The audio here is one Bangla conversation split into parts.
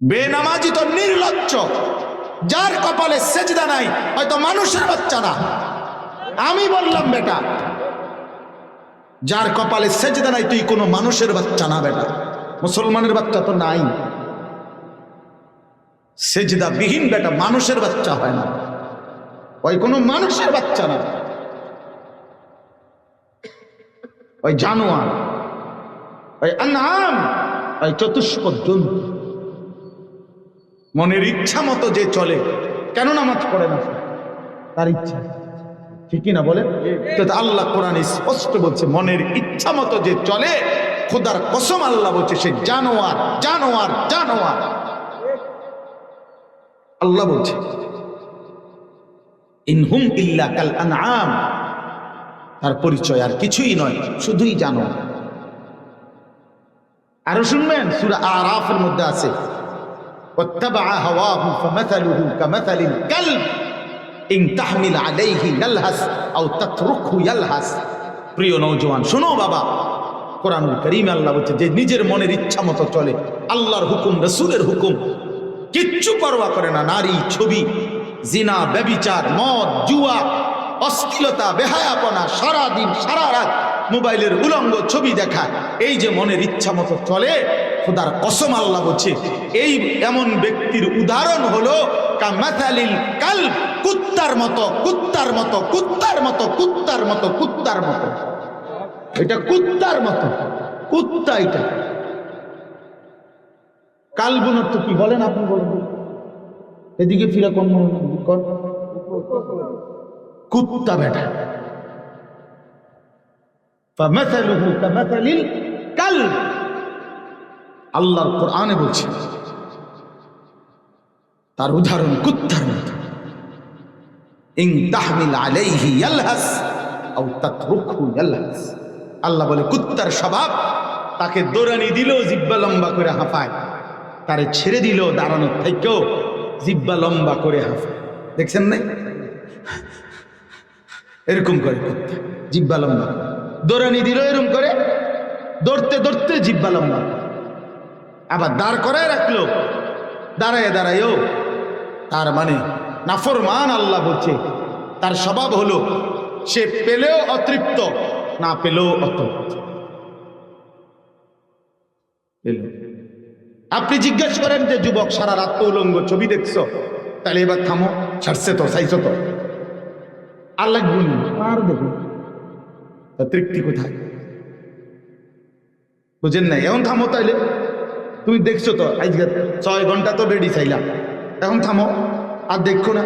বেনামাজি তো নির্লজ্জ, যার কপালে সেজদা নাই হয়তো মানুষের বাচ্চা না। আমি বললাম বেটা, যার কপালে সেজদা নাই তুই কোনো মানুষের বাচ্চা না বেটা, মুসলমানের বাচ্চা তো নাই। সেজদা বিহীন বেটা মানুষের বাচ্চা হয় না, ওই কোনো মানুষের বাচ্চা না, ওই জানোয়ার, ওই আনআম, ওই চতুষ্পদ জন্তু। মনের ইচ্ছা মতো যে চলে, কেন নামাজ পড়ে না? তার ইচ্ছা, ঠিকই না বলে? আল্লাহ কোরআনে স্পষ্ট বলছে, মনের ইচ্ছা মতো যে চলে, খোদার কসম আল্লাহ বলছে সে জানোয়ার, জানোয়ার, জানোয়ার। আল্লাহ বলছে ইনহুম ইল্লা কাল আনআম, তার পরিচয় আর কিছুই নয়, শুধুই জানোয়ার। আরো শুনবেন, সূরা আরাফের মধ্যে আছে ওয়াত্তাবা হাওয়াহু ফামাথালুহু কামাথালিল কালব ইন তাহমিল আলাইহি ইয়ালহাস আও তাতরুকহু ইয়ালহাস। প্রিয় নওজোয়ান শোনো বাবা, কোরআনুল কারীমে আল্লাহ বলছে যে নিজের মনের ইচ্ছা মতো চলে, আল্লাহর হুকুম রাসূলের হুকুম কিচ্ছু পরোয়া করে না, নারী, ছবি, জিনা, ব্যভিচার, মদ, জুয়া, অশ্লীলতা, বেহায়াপনা, সারাদিন সারা রাত মোবাইলের উলঙ্গ ছবি দেখা, এই যে মনের ইচ্ছা মতো চলে, খোদার কসম আল্লাহ বলছে এই এমন ব্যক্তির উদাহরণ হলো কামাথালিল কালব, কুত্তার মতো, কুত্তার মতো, কুত্তার মতো, কুত্তার মতো, কুত্তার মতো। এটা কুত্তার মতো, কুত্তা। এটা কালবুন অর্থ কি বলেন আপনি? বলেন এদিকে ফিরা, কোন কুত্তা বেটা। ফামাথালুহু কামাথালিল কালব, আল্লাহর কোরআনে বলছে তার উদাহরণ কুত্তার মতো। ইন তাহমিল আলাইহি ইয়ালহাস আও তাতরুকহু ইয়ালহাস। আল্লাহ বলে কুত্তার স্বভাব, তাকে দৌড়ানি দিলেও জিহ্বা লম্বা করে হাঁপায়, তারে ছেড়ে দিলেও দাঁড়ানোর থেকেও জিহ্বা লম্বা করে হাঁপায়। দেখছেন না? এরকম করে কুত্তা জিহ্বা লম্বা, দৌড়ানি দিল এরকম করে, দৌড়তে দৌড়তে জিহ্বা লম্বা, আবার দাঁড় করায় রাখলো, দাঁড়ায় দাঁড়ায়ও। তার মানে নাফরমান। আল্লাহ বলছে তার স্বভাব হলো সে পেলেও অতৃপ্ত, না পেলেও অতৃপ্ত। আপনি জিজ্ঞেস করেন যে যুবক সারা রাত তো উলঙ্গ ছবি দেখছো, তাহলে এবার থামো, ছাড়ছে তো, চাইছো তো, আর লাগবে না, আর দেখুন তৃপ্তি কোথায়? বুঝেন না? এখন থামো, তাইলে তুমি দেখছো তো আজকে 6 ঘন্টা তো বেডি চাইলাম, এখন থামো, আর দেখো না।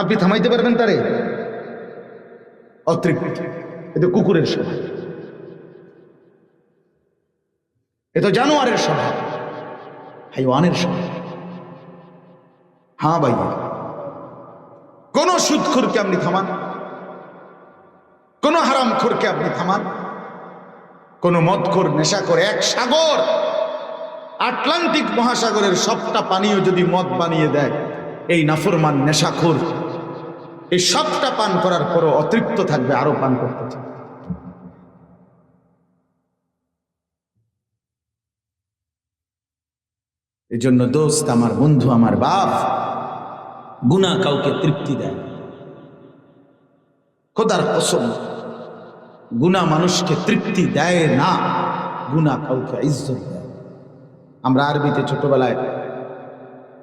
আপনি থামাইতে পারবেন তারে? অতৃপ্ত। এ তো কুকুরের স্বভাব, এ তো জানোয়ারের স্বভাব, হাইওয়ানের স্বভাব। হ্যাঁ ভাই, কোন সুদখোরকে আপনি থামান, কোন হারামখোরকে আপনি থামান, কোন মদখোর, নেশাখোর, এক সাগর আটলান্টিক মহাসাগরের সবটা পানীয় যদি মদ বানিয়ে দেয়, এই নাফরমান নেশাখোর এই সবটা পান করার পরও অতৃপ্ত থাকবে, আরো পান করতে চায়। এই জন্য দোস্ত আমার, বন্ধু আমার, বাপ, গুনাহ কাউকে তৃপ্তি দেয়। খোদার কসম, গুনাহ মানুষকে তৃপ্তি দেয় না, গুনাহ কাউকে ইজ্জত দেয়। আমরা আরবিতে ছোটবেলায়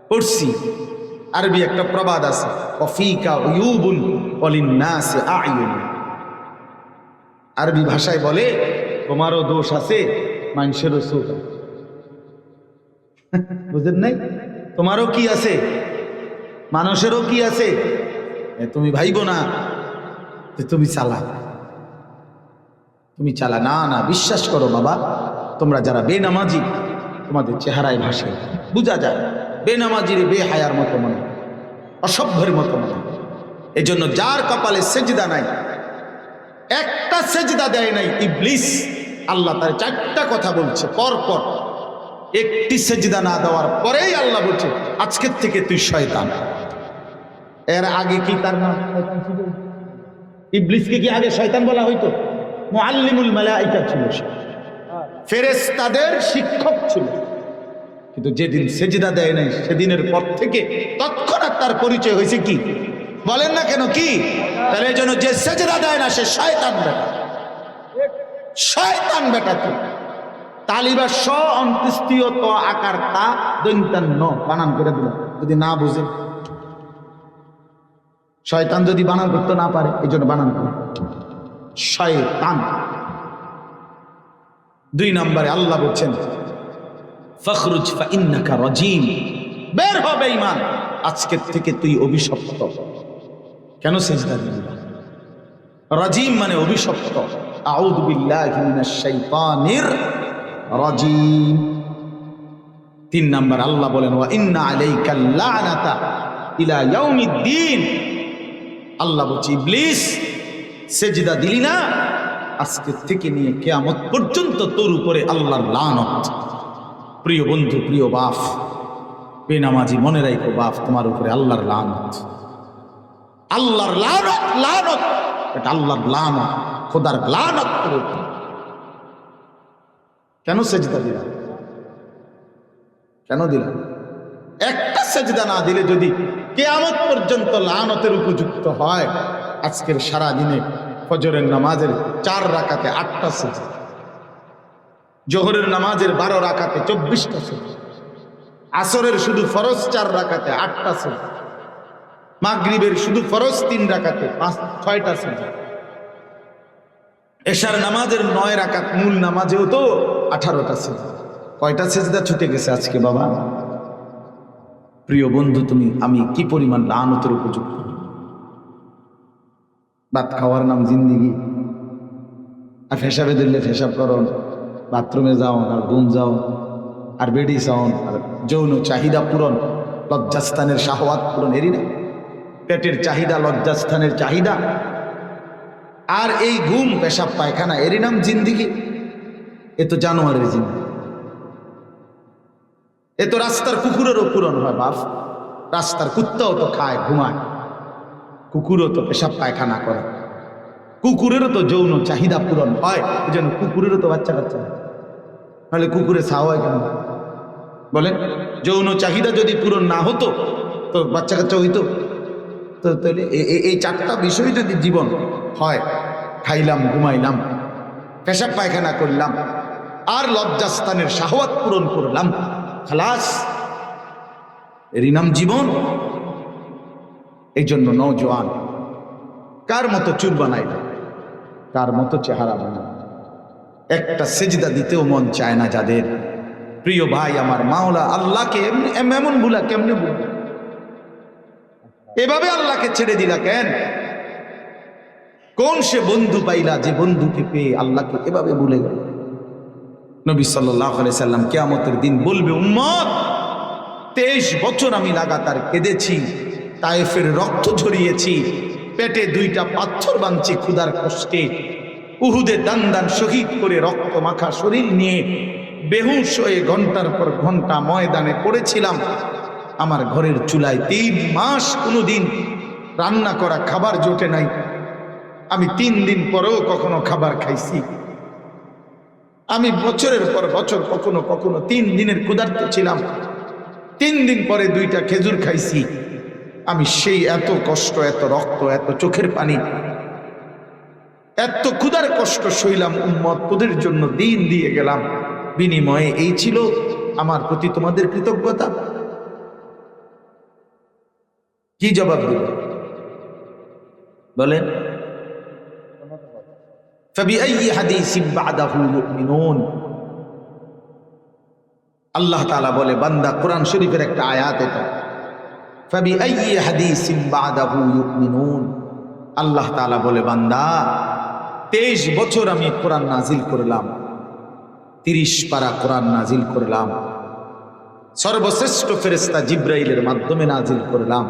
পড়ছি, আরবি একটা প্রবাদ আছে, ওয়াফিকা উয়ুবুন ওয়ালিন্নাসি আ'য়ুন। আরবি ভাষায় বলে তোমারও দোষ আছে, মানুষেরও চোখ আছে। বুঝেন নাই? তোমারও কি আছে, মানুষেরও কি আছে। তুমি ভাইবো না যে তুমি চালা, তুমি চালা না, না, বিশ্বাস করো বাবা, তোমরা যারা বেনামাজি, তোমাদের চেহারায় ভাসে বোঝা যায় বেনামাজির বেহায়ার মতো মনে, অসভ্যের মতো মনে। এই জন্য যার কপালে সেজদা নাই, একটা সেজদা দেয় নাই ইবলিস, আল্লাহ তার 4টা কথা বলছে পরপর। একটি সেজদা না দেওয়ার পরেই আল্লাহ বলছে আজকের থেকে তুই শয়তান। এর আগে কি তার নাম শয়তান ছিল? ইবলিসকে কি আগে শয়তান বলা হইতো? মুআল্লিমুল মালায়েকা ছিল, ফেরেশতাদের শিক্ষক ছিল। কিন্তু যেদিন সেজদা দেয় নাই সেদিনের পর থেকে তৎক্ষণাৎ তার পরিচয় হয়েছে কি? বলেন না কেন কি? তাহলে এই জন্য যে সেজদা দেয় না সে শয়তান বেটা, শয়তান বেটা। তো তালিবা স অন্ত্যেষ্টিয় ত আকার তা দৈন্তান ন বানান করে দিল যদি না বুঝে। শয়তান যদি বানান করতে না পারে এই জন্য বানান করে শয়তান। 2 নম্বরে আল্লাহ বলছেন ফখরুজ ফাইন্নাকা রাজিম, বের হ বেঈমান, আজকের থেকে তুই অভিশপ্ত। কেন সিজদা দিলি না? রাজিম মানে অভিশপ্ত। আউযু বিল্লাহি মিনাশ শাইতানির রাজিম। 3 নম্বর আল্লাহ বলেন ওয়া ইন্না আলাইকাল লানাতা ইলা ইয়াউমিদ্দিন। আল্লাহ বলছে ইবলিস সিজদা দিলি না, আজকের থেকে নিয়ে কিয়ামত পর্যন্ত তোর উপরে আল্লাহর লানত। প্রিয় বন্ধু, প্রিয় বাপ, বেনামাজি মনে রাখো বাপ, তোমার উপরে আল্লাহর লানত, আল্লাহর লানত। লানত এটা আল্লাহর লানত, খোদার লানত। কেন সেজদা দিলা? কেন দিলা? একটা সেজদা না দিলে যদি কিয়ামত পর্যন্ত লানতের উপযুক্ত হয়, আজকের সারা দিনে ফজরের নামাজের 4 রাকাতে 8টা সেজদা, জোহরের নামাজের 12 রাকাতে 24টা সেজদা, আসরের শুধু ফরজ 4 রাকাতে 8টা সেজদা, মাগরিবের শুধু ফরজ 3 রাকাতে 6টা সেজদা, এশার নামাজের 9 রাকাত মূল নামাজেও তো 18টা সেজদা। কয়টা সেজদা ছুটে গেছে আজকে বাবা? প্রিয় বন্ধু, তুমি আমি কি পরিমাণ লানতের উপযুক্ত। ভাত খাওয়ার নাম জিন্দিগি, আর ফেসাবে দিলে ফেসাব করো, বাথরুমে যাও আর ঘুম যাও, আর বেডি চাও, আর যৌন চাহিদা পূরণ, লজ্জাস্থানের শাহওয়াত পূরণ, এরই না? পেটের চাহিদা, লজ্জাস্থানের চাহিদা, আর এই ঘুম পেশাব পায়খানা, এরই নাম জিন্দিগি? এ তো জানোয়ারের জিন্দিগি। এ তো রাস্তার কুকুরেরও পূরণ হয় বাপ। রাস্তার কুত্তাও তো খায়, ঘুমায়, কুকুরও তো পেশাব পায়খানা করে, কুকুরেরও তো যৌন চাহিদা পূরণ হয়। এই জন্য কুকুরেরও তো বাচ্চা কাচ্চা, নাহলে কুকুরে ছাওয়া হয় কেন? বলেন, যৌন চাহিদা যদি পূরণ না হতো তো বাচ্চা কাচ্চা হইতো? তো তাহলে এই 4টা বিষয় যদি জীবন হয়, খাইলাম, ঘুমাইলাম, পেশাব পায়খানা করলাম, আর লজ্জাস্থানের শাহওয়াত পূরণ করলাম, খালাস, এরই নাম জীবন। এই জন্য নওজোয়ান কার মতো চুল বানাই না, কার মতো চেহারা বানাই, একটা সেজদা দিতেও মন চায় না যাদের। প্রিয় ভাই আমার, মাওলা আল্লাহকে এমন ভুলা কেমনে ভুল? এভাবে আল্লাহকে ছেড়ে দিলা কেন? কোন সে বন্ধু পাইলা যে বন্ধুকে পেয়ে আল্লাহকে এভাবে ভুলে গেল? নবী সাল্লাল্লাহু আলাইহি সাল্লাম কিয়ামতের দিন বলবে, উম্মত 23 বছর আমি লাগাতার কেঁদেছি, তায়েফের রক্ত ঝরিয়েছি, পেটে 2টা পাথর বাঁধছি ক্ষুধার কষ্টে, উহুদে দান দান শহীদ করে রক্ত মাখা শরীর নিয়ে বেহুশ হয়ে ঘন্টার পর ঘন্টা ময়দানে পড়েছিলাম। আমার ঘরের চুলায় 3 মাস কোনোদিন রান্না করা খাবার জোটে নাই। আমি 3 দিন পরেও কখনো খাবার খাইছি। আমি বছরের পর বছর কখনো কখনো 3 দিনের ক্ষুধার্ত ছিলাম, 3 দিন পরে 2টা খেজুর খাইছি। আমি সেই এত কষ্ট, এত রক্ত, এত চোখের পানি, এত ক্ষুধার কষ্ট সইলাম উম্মত, তোদের জন্য দিন দিয়ে গেলাম, বিনিময়ে এই ছিল আমার প্রতি তোমাদের কৃতজ্ঞতা? কি জবাব দিবে বলেন? ফাবিআইয়ি হাদিসিন বা'দাহু ইউমিনুন। আল্লাহ তাআলা বলে, বান্দা, কোরআন শরীফের একটা আয়াত এটা, ফাবিআইয়ি হাদিসিন বা'দাহু ইউমিনুন। আল্লাহ তাআলা বলে, বান্দা 23 বছর আমি কোরআন নাজিল করলাম, 30 পারা কোরআন নাজিল করলাম, সর্বশ্রেষ্ঠ ফেরেশতা জিবরাইলের মাধ্যমে নাজিল করলাম।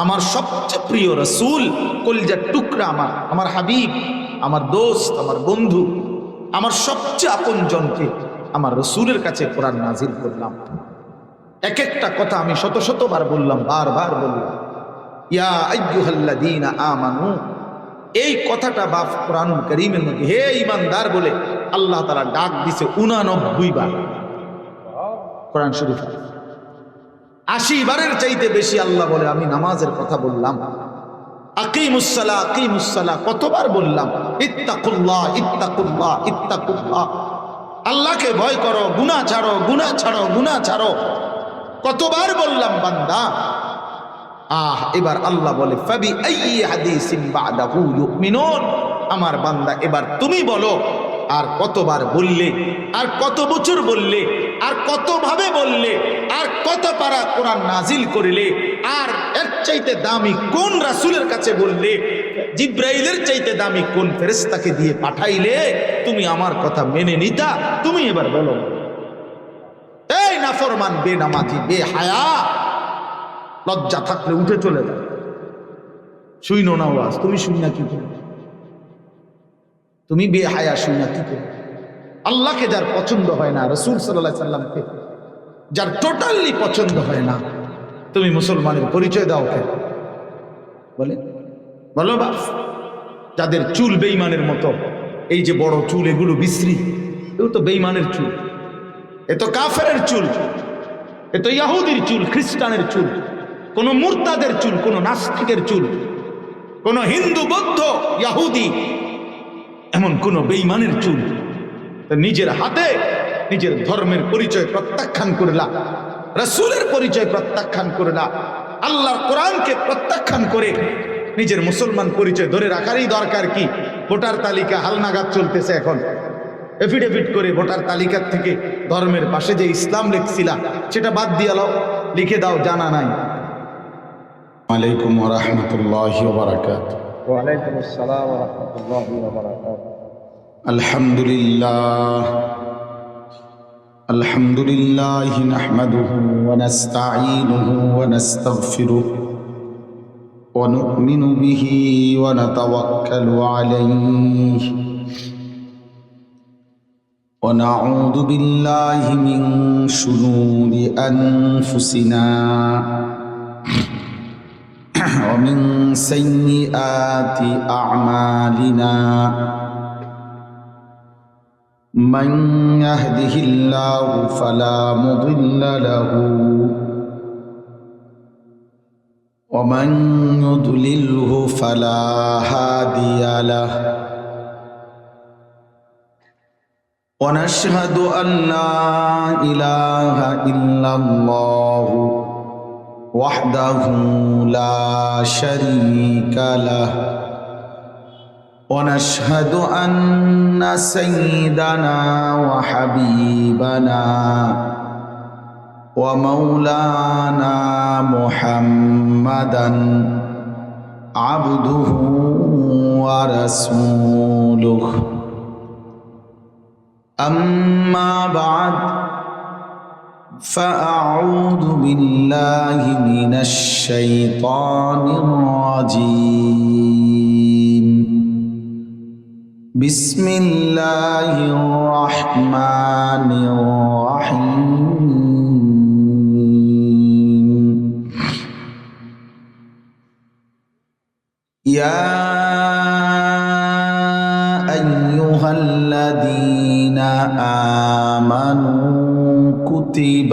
আমার সবচেয়ে প্রিয় রাসূল, কলিজার টুকরা, আমার হাবিব, আমার দোস্ত, আমার বন্ধু, আমার সবচেয়ে আপনজনকে আমার রাসূলের কাছে কোরআন নাজিল করলাম। এক একটা কথা আমি শত শতবার বললাম, বারবার বললাম, ইয়া আইয়ুহাল্লাযীনা আমানু। এই কথাটা বাপ কোরআনুল কারীমের মধ্যে হে ঈমানদার বলে আল্লাহ তাআলা ডাক দিছে 89 বার। কোরআন শরীফ 80 বারের চাইতে বেশি আল্লাহ বলে আমি নামাজের কথা বললাম। আকিমুস সালাহ আকিমুস সালাহ কতবার বললাম, ইত্তাকুল্লাহ ইত্তাকুল্লাহ ইত্তাকুল্লাহ, আল্লাহকে ভয় করো, গুনাহ ছাড়ো গুনাহ ছাড়ো গুনাহ ছাড়ো, কতবার বললাম বান্দা। এবার আল্লাহ বলে ফাবি আইয়ি হাদিসিন বাদাহু ইউমিনুন, আমার বান্দা এবার তুমি বলো আর কতবার বললে, আর কত বছর বললে, আর কতভাবে বললে, আর কত পারা কোরআন নাজিল করিলে, আর এর চাইতে দামি কোন রাসূলের কাছে বললে, জিব্রাইলের চাইতে দামি কোন ফেরেশতাকে দিয়ে পাঠাইলে তুমি আমার কথা মেনে নিতা, তুমি এবার বলো। এই নাফরমান, বেনামাজি, বেহায়া, লজ্জা থাকলে উঠে চলে যাও, শুইনো না ওয়াজ, তুমি শুই না কি করে? তুমি বেহায়া শুই না কি করে? আল্লাহকে যার পছন্দ হয় না, রাসূল সাল্লাল্লাহু আলাইহি সাল্লামকে যার টোটালি পছন্দ হয় না, তুমি মুসলমানের পরিচয় দাও কে? বলে বলো বাস। যাদের চুল বেঈমানের মতো, এই যে বড় চুল, এগুলো বিশ্রী, এগুলো তো বেঈমানের চুল, এ তো কাফেরের চুল, এ তো ইহুদির চুল, খ্রিস্টানের চুল, কোন মুরতাদের চুল, কোন নাস্তিকের চুল, কোন হিন্দু, বৌদ্ধ, ইহুদি, এমন কোন বেঈমানের চুল। নিজের হাতে নিজের ধর্মের পরিচয় প্রত্যাখ্যান করলা, রাসূলের পরিচয় প্রত্যাখ্যান করলা, আল্লাহর কোরআনকে প্রত্যাখ্যান করে নিজের মুসলমান পরিচয় ধরে রাখারই দরকার কি? ভোটার তালিকা হালনাগাদ চলতেছে এখন, এফিডেভিট করে ভোটার তালিকার থেকে ধর্মের পাশে যে ইসলাম লিখছিলা সেটা বাদ দিয়ে লাও, লিখে দাও, জানা নাই। আলাইকুম ওয়া রাহমাতুল্লাহি ওয়া বারাকাতুহু। ওয়া আলাইকুম আসসালাম ওয়া রাহমাতুল্লাহি ওয়া বারাকাতুহু। আলহামদুলিল্লাহ আলহামদুলিল্লাহি নাহমাদুহু ওয়া নাস্তাঈনুহু ওয়া নাস্তাগফিরুহু ওয়া নু'মিনু বিহি ওয়া নাতাওয়াক্কালু আলাইহি ওয়া নাউযু বিল্লাহি মিন শুরুরি আনফুসিনা ওয়া মিন সাইয়্যিআতি আ'মালিনা। من يهده الله فلا مضل له ومن يضلله فلا هادي له ونشهد أن لا إله إلا الله وحده لا شريك له ونشهد أن سيدنا وحبيبنا ومولانا محمدا عبده ورسوله أما بعد فأعوذ بالله من الشيطان الرجيم بسم الله الرحمن الرحيم يا أيها الذين آمنوا كتب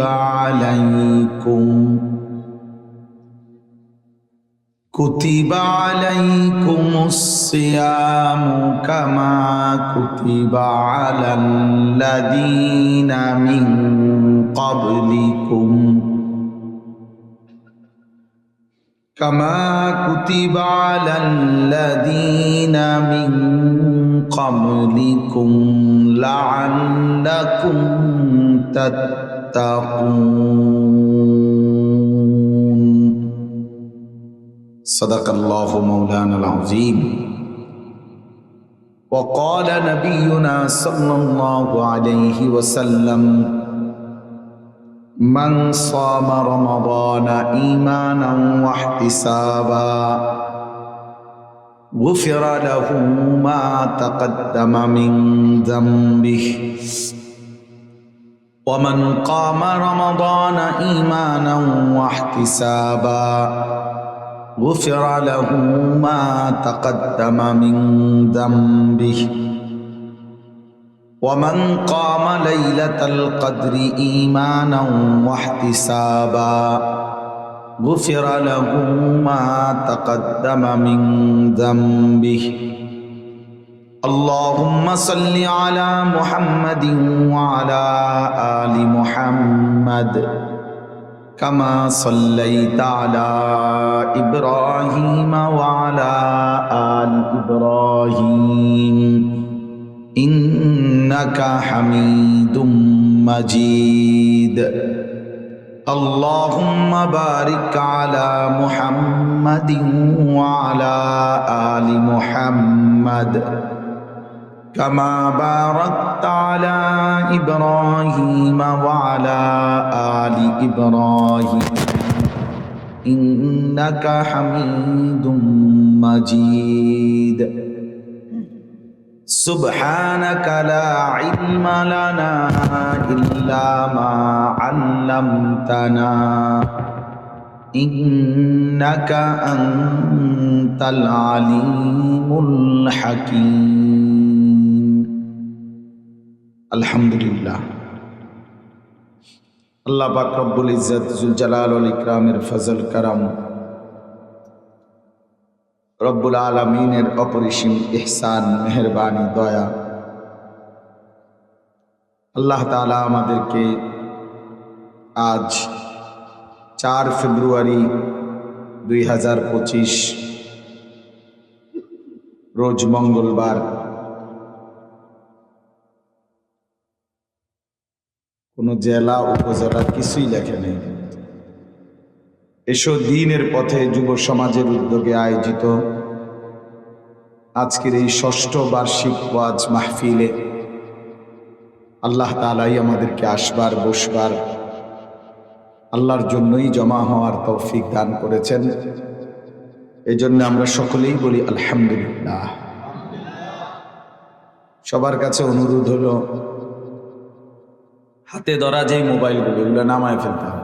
عليكم الصيام كما كتب على الذين من قبلكم لعلكم تتقون صدق الله مولانا العظيم وقال نبينا صلى الله عليه وسلم من صام رمضان إيمانا واحتسابا غفر له ما تقدم من ذنبه ومن قام رمضان إيمانا واحتسابا غفر له ما تقدم من ذنبه ومن قام ليلة القدر إيمانا واحتسابا غفر له ما تقدم من ذنبه اللهم صل على محمد وعلى آل محمد كما صليت على إبراهيم وعلى آل إبراهيم إنك حميد مجيد اللهم بارك على محمد وعلى آل محمد كما باركت على إبراهيم وعلى آل إبراهيم إنك حميد مجيد سبحانك لا علم لنا إلا ما علمتنا إنك أنت العليم الحكيم الحمد لله আল্লাহ পাক রব্বুল ইজ্জত জুল জালাল ওয়াল ইকরামের ফজল করম রব্বুল আলামিনের অপরিসীম ইহসান মেহেরবানি দয়া আল্লাহ তাআলা আমাদেরকে আজ 4 ফেব্রুয়ারি 2025 রোজ মঙ্গলবার কোনো জেলা উপজেলা কিছুই লেখে নেই এসো দ্বীনের পথে যুব সমাজের উদ্যোগে আয়োজিত আজকের এই 6ষ্ঠ বার্ষিক ওয়াজ মাহফিলে আল্লাহ তাআলাই আমাদেরকে আসবার বসবার আল্লাহর জন্যই জমা হওয়ার তৌফিক দান করেছেন এই জন্য আমরা সকলেই বলি আলহামদুলিল্লাহ। সবার কাছে অনুরোধ হলো হাতে ধরা যে মোবাইলগুলো এগুলো নামায় ফেলতে হবে।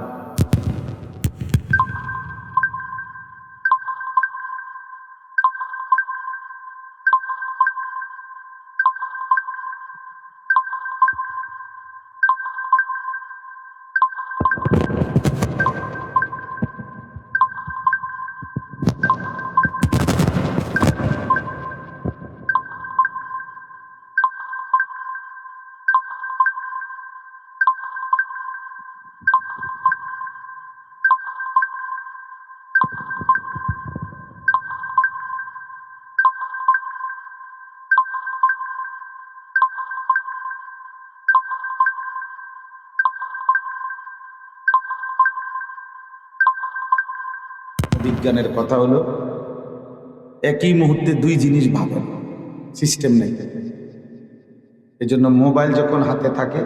বিজ্ঞানের কথা হলো একই মুহূর্তে দুই জিনিস ভাবেন, সিস্টেম নেই। এই জন্য মোবাইল যখন হাতে থাকে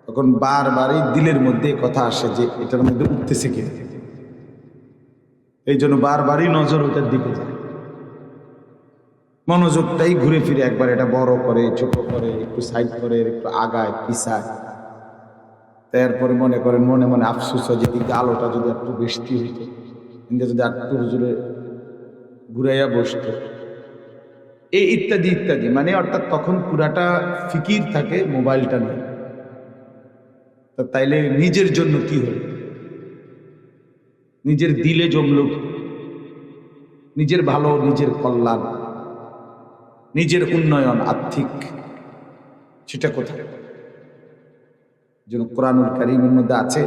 তখন বারবারই দিলের মধ্যে কথা আসে যে এটার মধ্যে উঠতেছে কিনা, এই জন্য বারবারই নজর ওটার দিকে যায়, মনোযোগটাই ঘুরে ফিরে একবার এটা বড় করে ছোট করে একটু সাইড করে একটু আগায় পিছায়, তারপরে মনে করেন মনে মনে আফসোস হয় যে দিকে আলোটা যদি একটু বেশি হইতো, যদি একটু হুজুরে ঘুরাইয়া বসতো, এই ইত্যাদি ইত্যাদি। মানে অর্থাৎ তখন পুরাটা ফিকির থাকে মোবাইলটা নিয়ে। তাইলে নিজের জন্য কি হল, নিজের দিলে জমল, নিজের ভালো, নিজের কল্যাণ, নিজের উন্নয়ন আর্থিক, সেটা কোথায়? যেন কোরআনুল কারীমের মধ্যে আছে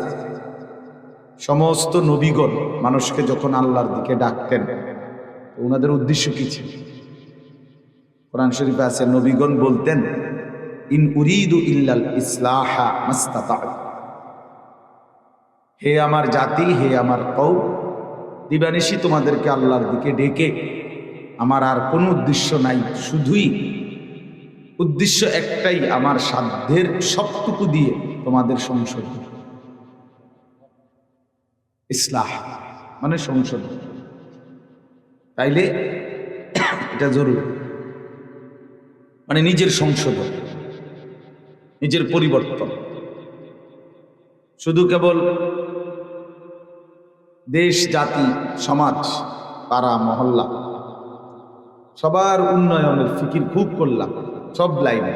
সমস্ত নবীগণ মানুষকে যখন আল্লাহর দিকে ডাকতেন ওনাদের উদ্দেশ্য কি ছিল? কোরআন শরীফে আছে নবীগণ বলতেন ইন উরিদু ইল্লাল ইসলাহা মাস্তাতা'তু, হে আমার জাতি, হে আমার কওম, দিবানিশি তোমাদেরকে আল্লাহর দিকে ডেকে আমার আর কোনো উদ্দেশ্য নাই, শুধুই উদ্দেশ্য একটাই, আমার সাধ্যের সবটুকু দিয়ে তোমাদের সংশোধন। ইসলাহ মানে সংশোধন, তাইলে এটা জরুরি। মানে নিজের সংশোধন, নিজের পরিবর্তন। শুধু কেবল দেশ, জাতি, সমাজ, পাড়া, মহল্লা সবার উন্নয়নের ফিকির খুব করলাম সব লাইনে,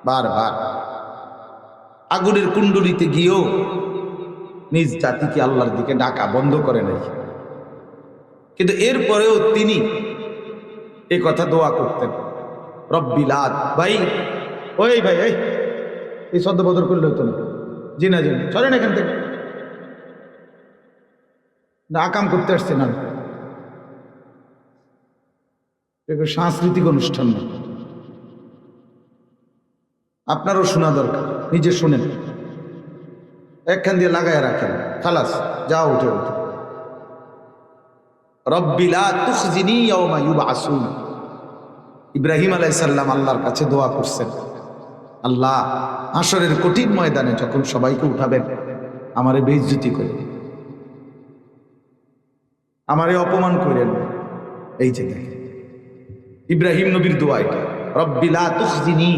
বারবার আগুনের কুণ্ডলিতে গিয়েও নিজ জাতিকে আল্লাহর দিকে ডাকা বন্ধ করে নাই। কিন্তু এরপরেও তিনি এই কথা দোয়া করতেন, রব্বিলাত। ভাই ওই ভাই এই শব্দ বদল করলে হতো না, জি না চলেন এখান থেকে, না আকাম করতে আসছে না, সাংস্কৃতিক অনুষ্ঠান না, আপনারও শোনা দরকার, নিজে শুনেন, একখান দিয়ে লাগায় রাখেন, খালাস, যাও উঠে উঠে। রব্বি লা তুখজিনি ইয়াওমা ইউবআসুন। ইব্রাহিম আলাইহিস সালাম আল্লাহর কাছে দোয়া করছেন, আল্লাহ হাশরের কঠিন ময়দানে যখন সবাইকে উঠাবেন আমারে বেইজ্জতি করেন, আমারে অপমান করেন। এই যে দেখেন ইব্রাহিম নবীর দোয়া এটা, রব্বি লা তুখজিনি,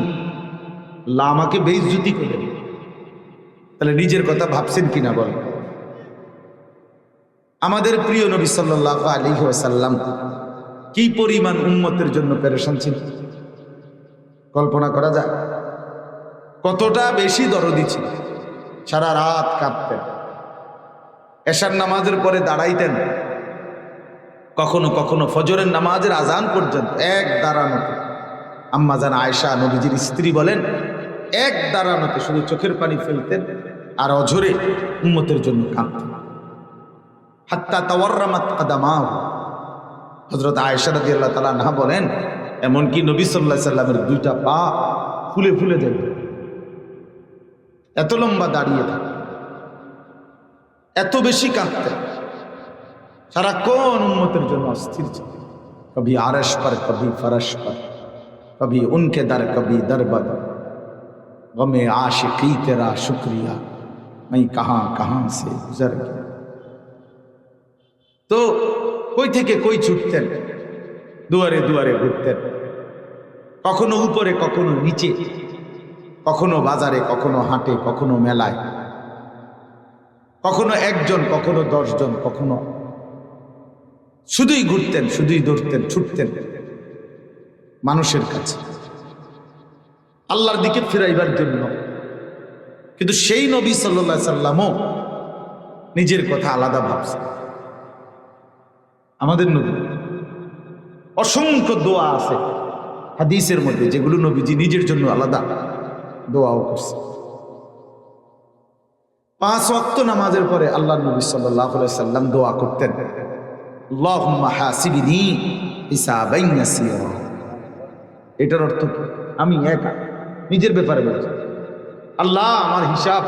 আল্লাহ আমাকে বেইজ্জতি করেন। তাহলে নিজের কথা ভাবছেন কিনা বলেন। আমাদের প্রিয় নবী সাল্লাল্লাহু আলাইহি ওয়াসাল্লাম কি পরিমাণ উম্মতের জন্য পেরেশান ছিল কল্পনা করা যায়। কতটা বেশি দরদি ছিল, সারা রাত কাঁদতেন, এশার নামাজের পরে দাঁড়াইতেন, কখনো কখনো ফজরের নামাজের আজান পর্যন্ত এক দাঁড়ানোতে। আম্মা জান আয়েশা নবীজির স্ত্রী বলেন, এক দাঁড়ানোতে শুধু চোখের পানি ফেলতেন আর অঝরে উম্মতের জন্য কাঁদতেন। হাত্তা তাওয়াররামাত কাদামাহু। হযরত আয়েশা রাদিয়াল্লাহু তাআলা আনহা বলেন, এমনকি নবী সাল্লাল্লাহু আলাইহি সাল্লামের দুইটা পা ফুলে ফুলে যেত, এত লম্বা দাঁড়িয়ে থাকত, এত বেশি কাঁদতেন, সারাক্ষণ উম্মতের জন্য অস্থির ছিল। কবি আরশ পর, কবি ফরশ পর, কবি উনকে দর, কবি দরবদ, গমে आशिकी तेरा शुक्रिया मैं कहां से गुजर गया। তো কই থেকে কই ছুটতেন, দুয়ারে দুয়ারে ঘুরতেন, কখনো উপরে কখনো নিচে, কখনো বাজারে কখনো হাটে কখনো মেলায়, কখনো একজন কখনো 10 জন, কখনো শুধুই ঘুরতেন, শুধুই দৌড়তেন, ছুটতেন মানুষের কাছে আল্লাহর দিকে ফিরাইবার জন্য। কিন্তু সেই নবী সাল্লাল্লাহু আলাইহি সাল্লামও নিজের কথা আলাদা ভাবছেন। আমাদের নবী অসংখ্য দোয়া আছে হাদিসের মধ্যে, যেগুলো নবীজি নিজের জন্য আলাদা দোয়াও করছে। 5 ওয়াক্ত নামাজের পরে আল্লাহর নবী সাল্লাল্লাহু আলাইহি সাল্লাম দোয়া করতেন, আল্লাহুম্মা হাসিবনি হিসাবান ইয়াসীরা। এটার অর্থ কি? আমি একা নিজের ব্যাপারে বলছি, আল্লাহ আমার হিসাব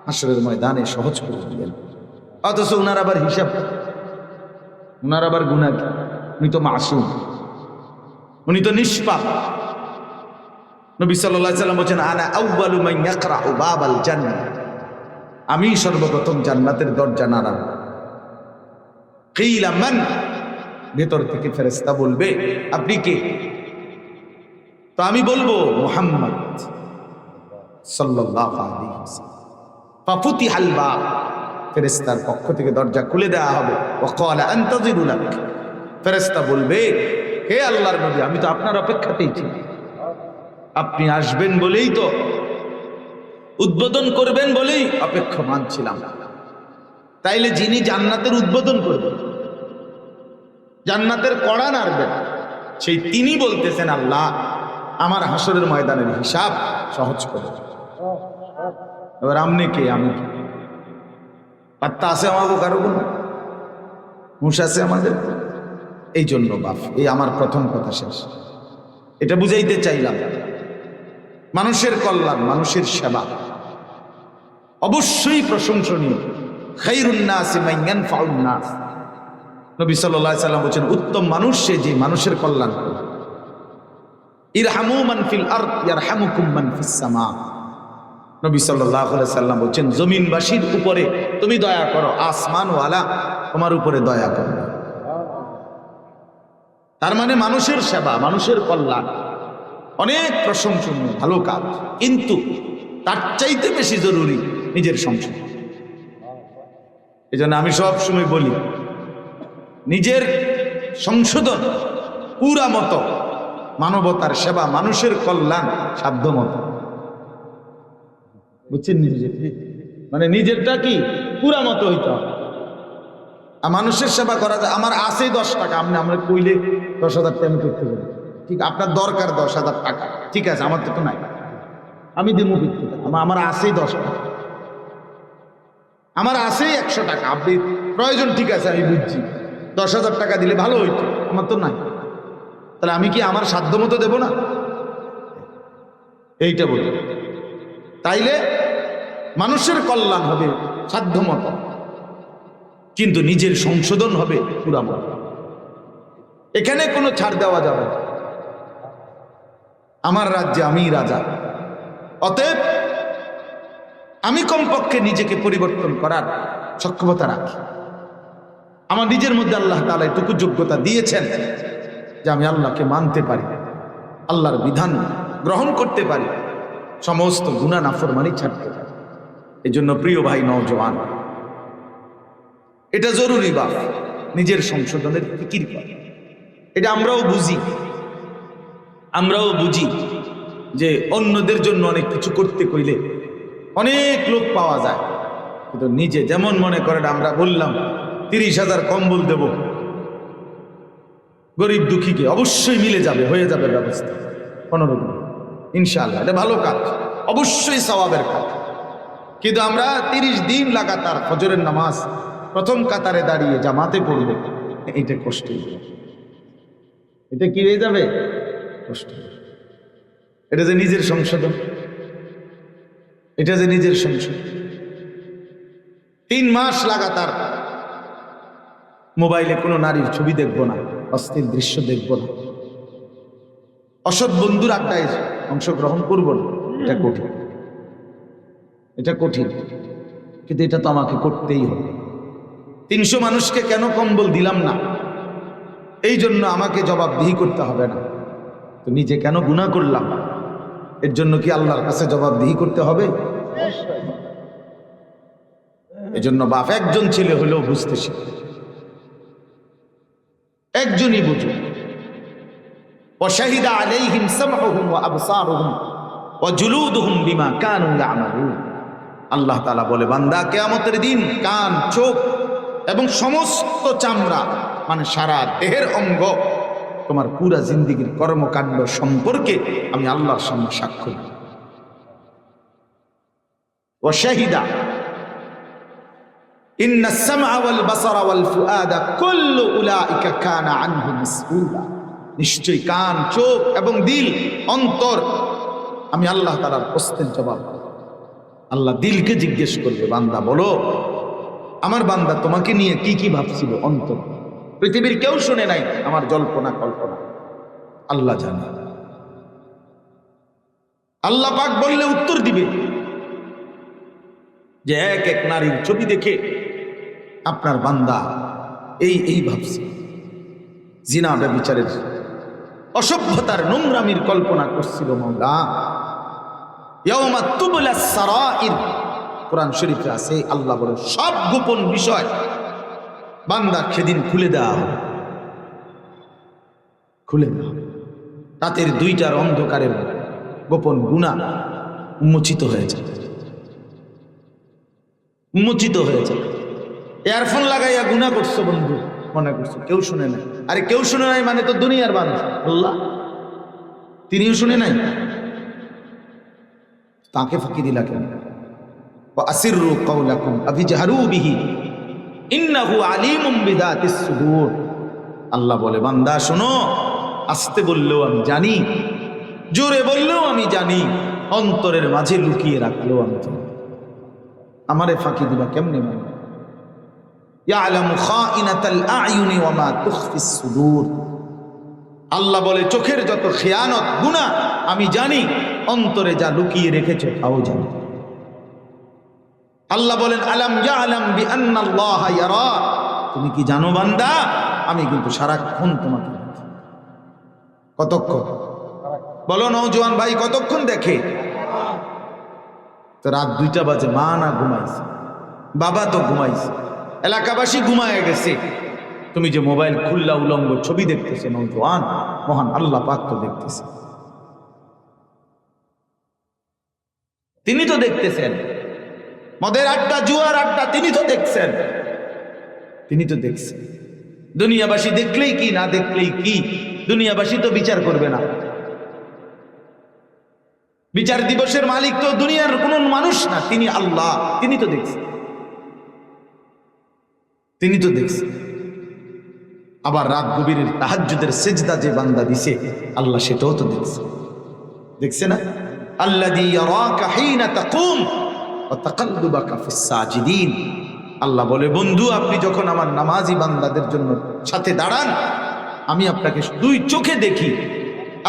হাশরের ময়দানে সহজ করে দিবেন। অথচ উনার আবার হিসাব, উনার আবার গুনাহ কি? উনি তো মাসুম, উনি তো নিষ্পাপ। নবী সাল্লাল্লাহু আলাইহি সাল্লাম বলেন, আনা আউয়ালু মান ইয়াকরাউ বাবাল জান্নাহ, আমি সর্বপ্রথম জান্নাতের দরজা নাড়াবো। কিলা মান, ভেতর থেকে ফেরেশতা বলবে আপনি কে? তো আমি বলবো মুহাম্মদ সাল্লাল্লাহু আলাইহি ওয়াসাল্লাম। ফাফুতিহাল বাব, ফেরেশতার পক্ষ থেকে দরজা খুলে দেওয়া হবে। ওয়া ক্বালা আনতাযিরু লাক, ফেরেশতা বলবে, হে আল্লাহর নবী আমি তো আপনার অপেক্ষাতেই ছিলাম, আপনি আসবেন বলেই তো, উদ্বোধন করবেন বলেই অপেক্ষমান ছিলাম। তাইলে যিনি জান্নাতের উদ্বোধন করবেন, জান্নাতের কড়া নাড়বেন, সেই তিনি বলতেছেন, আল্লাহ আমার হাশরের ময়দানের হিসাব সহজ করে। এবার আমনে কে, আমি কে? পাত্তা আছে আমাকে কারো কোনো? হুঁশ আছে আমাদের? এই জন্য বাপ, এই আমার প্রথম কথা শেষ। এটা বুঝাইতে চাইলাম, মানুষের কল্যাণ, মানুষের সেবা অবশ্যই প্রশংসনীয়। খায়রুন নাসি মান ইয়ানফাউন নাস, নবী সাল্লাল্লাহু আলাইহি সাল্লাম বলেন, উত্তম মানুষ সে যে মানুষের কল্যাণ করে। ইরহামু মান ফিল আরদ ইয়ারহামুকুম মান ফিস সামা, নবী সাল্লাল্লাহু আলাইহি সাল্লাম বলেন, জমিনবাসীর উপরে তুমি দয়া করো, আসমানওয়ালা তোমার উপরে দয়া করবে। তার মানে মানুষের সেবা, মানুষের কল্যাণ অনেক প্রশংসনীয় ভালো কাজ, কিন্তু তার চাইতে বেশি জরুরি নিজের সংসার। এই জন্য আমি সব সময় বলি, নিজের সংশোধন পুরা মতো মানবতার সেবা, মানুষের কল্যাণ সাধ্যমতো। বুঝছেন? নিজের মানে নিজেরটা কি পুরা মতো হইতে হবে। আর মানুষের সেবা করা যায়। আমার আছে 10 টাকা, আমরা কইলে 10,000 টাকা আমি করতে পারি, ঠিক? আপনার দরকার 10,000 টাকা, ঠিক আছে, আমার তো নাই, আমি দিব কিন্তু। আমার আছেই 10 টাকা, আমার আছেই 100 টাকা, আপনি প্রয়োজন, ঠিক আছে, আমি বুঝছি, 10,000 টাকা দিলে ভালো হইতো, আমার তো নাই। তাহলে আমি কি আমার সাধ্য মতো দেব না? এইটা বলি। তাইলে মানুষের কল্যাণ হবে সাধ্য মতো, কিন্তু নিজের সংশোধন হবে পুরা মতো। এখানে কোনো ছাড় দেওয়া যাবে না। আমার রাজ্যে আমি রাজা, অতএব আমি কমপক্ষে নিজেকে পরিবর্তন করার সক্ষমতা রাখি। আমার নিজের মধ্যে আল্লাহ তাআলা এটুকু যোগ্যতা দিয়েছেন যে আমি আল্লাহকে মানতে পারি, আল্লাহর বিধান গ্রহণ করতে পারি, সমস্ত গুনাহ নাফরমানি ছাড়তে পারি। এই জন্য প্রিয় ভাই নওজওয়ান, এটা জরুরি বাপ, নিজের সংশোধনের ফিকির করা। এটা আমরাও বুঝি যে অন্যদের জন্য অনেক কিছু করতে কইলে অনেক লোক পাওয়া যায়, কিন্তু নিজে যেমন মনে করেন, আমরা বললাম 30,000 কম্বল দেব গরিব দুঃখীকে, অবশ্যই মিলে যাবে, হয়ে যাবে ব্যবস্থা 15 দিন ইনশাআল্লাহ। এটা ভালো কাজ, অবশ্যই সওয়াবের কাজ। কিন্তু আমরা 30 দিন লাগাতার ফজরের নামাজ প্রথম কাতারে দাঁড়িয়ে জামাতে পড়ব, এটা কষ্ট, এটা কি হয়ে যাবে? কষ্ট। এটা যে নিজের সংশোধন, এটা যে নিজের সংশোধন। 3 মাস লাগাতার মোবাইলে কোনো নারীর ছবি দেখব না, অশ্লীল দৃশ্য দেখব না, অসৎ বন্ধুর আড্ডায় অংশগ্রহণ করব না। এটা কঠিন, এটা কঠিন, কিন্তু এটা তো আমাকে করতেই হবে। 300 মানুষকে কেন কম্বল দিলাম না, এই জন্য আমাকে জবাবদিহি করতে হবে না। তো নিজে কেন গুনাহ করলাম, এর জন্য কি আল্লাহর কাছে জবাবদিহি করতে হবে? এই জন্য বাপ, একজন ছেলে হলেও বুঝতে শিখে, একজনই বুঝুন। وشهد عليهم سمعهم وابصارهم وجلودهم بما كانوا يعملون। আল্লাহ তাআলা বলে, বান্দা কিয়ামতের দিন কান, চোখ এবং সমস্ত চামড়া, মানে সারা দেহের অঙ্গ, তোমার পুরা জিন্দেগীর কর্মকাণ্ড সম্পর্কে আমি আল্লাহর সামনে সাক্ষ্য দিই। ওয়াশাহিদা ইন্নাস সামআ ওয়াল বাসারা ওয়াল ফুআদা কুল্লু উলাইকা কানা আনহু মাসউলা। নিশ্চয়ই কান, চোখ এবং দিল, অন্তর, আমি আল্লাহ তাআলার প্রশ্নের জবাব। আল্লাহ দিলকে জিজ্ঞেস করবে, বান্দা বলো, আমার বান্দা তোমাকে নিয়ে কি কি ভাবছিল অন্তর? পৃথিবীর কেউ শুনে নাই আমার জল্পনা কল্পনা, আল্লাহ জানে। আল্লাহ পাক বললে উত্তর দিবে যে এক এক নারীর ছবি দেখে আপনার বান্দা এই ভাবছে, জিনা, ব্যভিচারের, অসভ্যতার, নোংরামির কল্পনা করছিল মাওলা। ইয়াউমা তুবলাস সারাইর, কোরআন শরীফে আছে, আল্লাহ বলে সব গোপন বিষয় বান্দা সেদিন খুলে দেওয়া হবে, খুলে দেওয়া হবে। রাতের 2টার অন্ধকারের গোপন গুনাহ উন্মোচিত হয়েছে, উন্মোচিত হয়েছে। ইয়ারফোন লাগাইয়া গুনাহ করছো বন্ধু, মনে করছো কেউ শুনে নাই। আরে কেউ শুনে নাই মানে তো দুনিয়ার মানুষ, আল্লাহ তিনিও শুনে নাই, তাকে ফাঁকি দিলা কেন? আসিররু কাওলাকুম আবিজহারু বিহি ইন্নাহু আলিমুম বিযাতিস সুদূর। আল্লাহ বলে, বান্দা শোনো, আস্তে বললেও আমি জানি, জোরে বললেও আমি জানি, অন্তরের মাঝে লুকিয়ে রাখলেও আমি জানি। আমারে ফাঁকি দিবা কেমনে? মানে ইয়ালামু খাইনাতাল আয়ুনি ওয়া মা তুখফিস সুদূর। আল্লাহ বলে, চোখের যত খেয়ানত, গুনাহ আমি জানি, অন্তরে যা লুকিয়ে রেখেছো তাও জানি। আল্লাহ বলেন, আলাম ইয়ালাম বিআন্নাল্লাহা ইয়ারা। তুমি কি জানো বান্দা, আমি কিন্তু সারাক্ষণ তোমাকে দেখি। কতক্ষণ বলো নওজোয়ান ভাই, কতক্ষণ দেখে? তো রাত 2টা বাজে, মা না ঘুমাইছে, বাবা তো ঘুমাইছে, এলাকাবাসী ঘুমায় গেছে, তুমি যে মোবাইল খুললা উলঙ্গ ছবি দেখতেছে নওজোয়ান, মহান আল্লাহ পাক তো দেখতেছে, তিনি তো দেখতেছেন। মদের আড্ডা, জুয়ার আড্ডা তিনি তো দেখছেন, তিনি তো দেখছেন। দুনিয়াবাসী দেখলেই কি, না দেখলেই কি, দুনিয়াবাসী তো বিচার করবে না। বিচার দিবসের মালিক তো দুনিয়ার কোন মানুষ না, তিনি আল্লাহ, তিনি তো দেখছেন, তিনি তো দেখছেন। আবার রাত গভীরের তাহাজ্জুদের সিজদা যে বান্দা দিছে, আল্লাহ সেটাও তো দেখছে, দেখছে না? আল্লাযী ইয়ারাকা হিনা তাকুম ওয়া তাকাল্লুবাকা ফিস সাজিদিন। আল্লাহ বলে, বন্ধু আপনি যখন আমার নামাজি বান্দাদের জন্য সাথে দাঁড়ান, আমি আপনাকে দুই চোখে দেখি।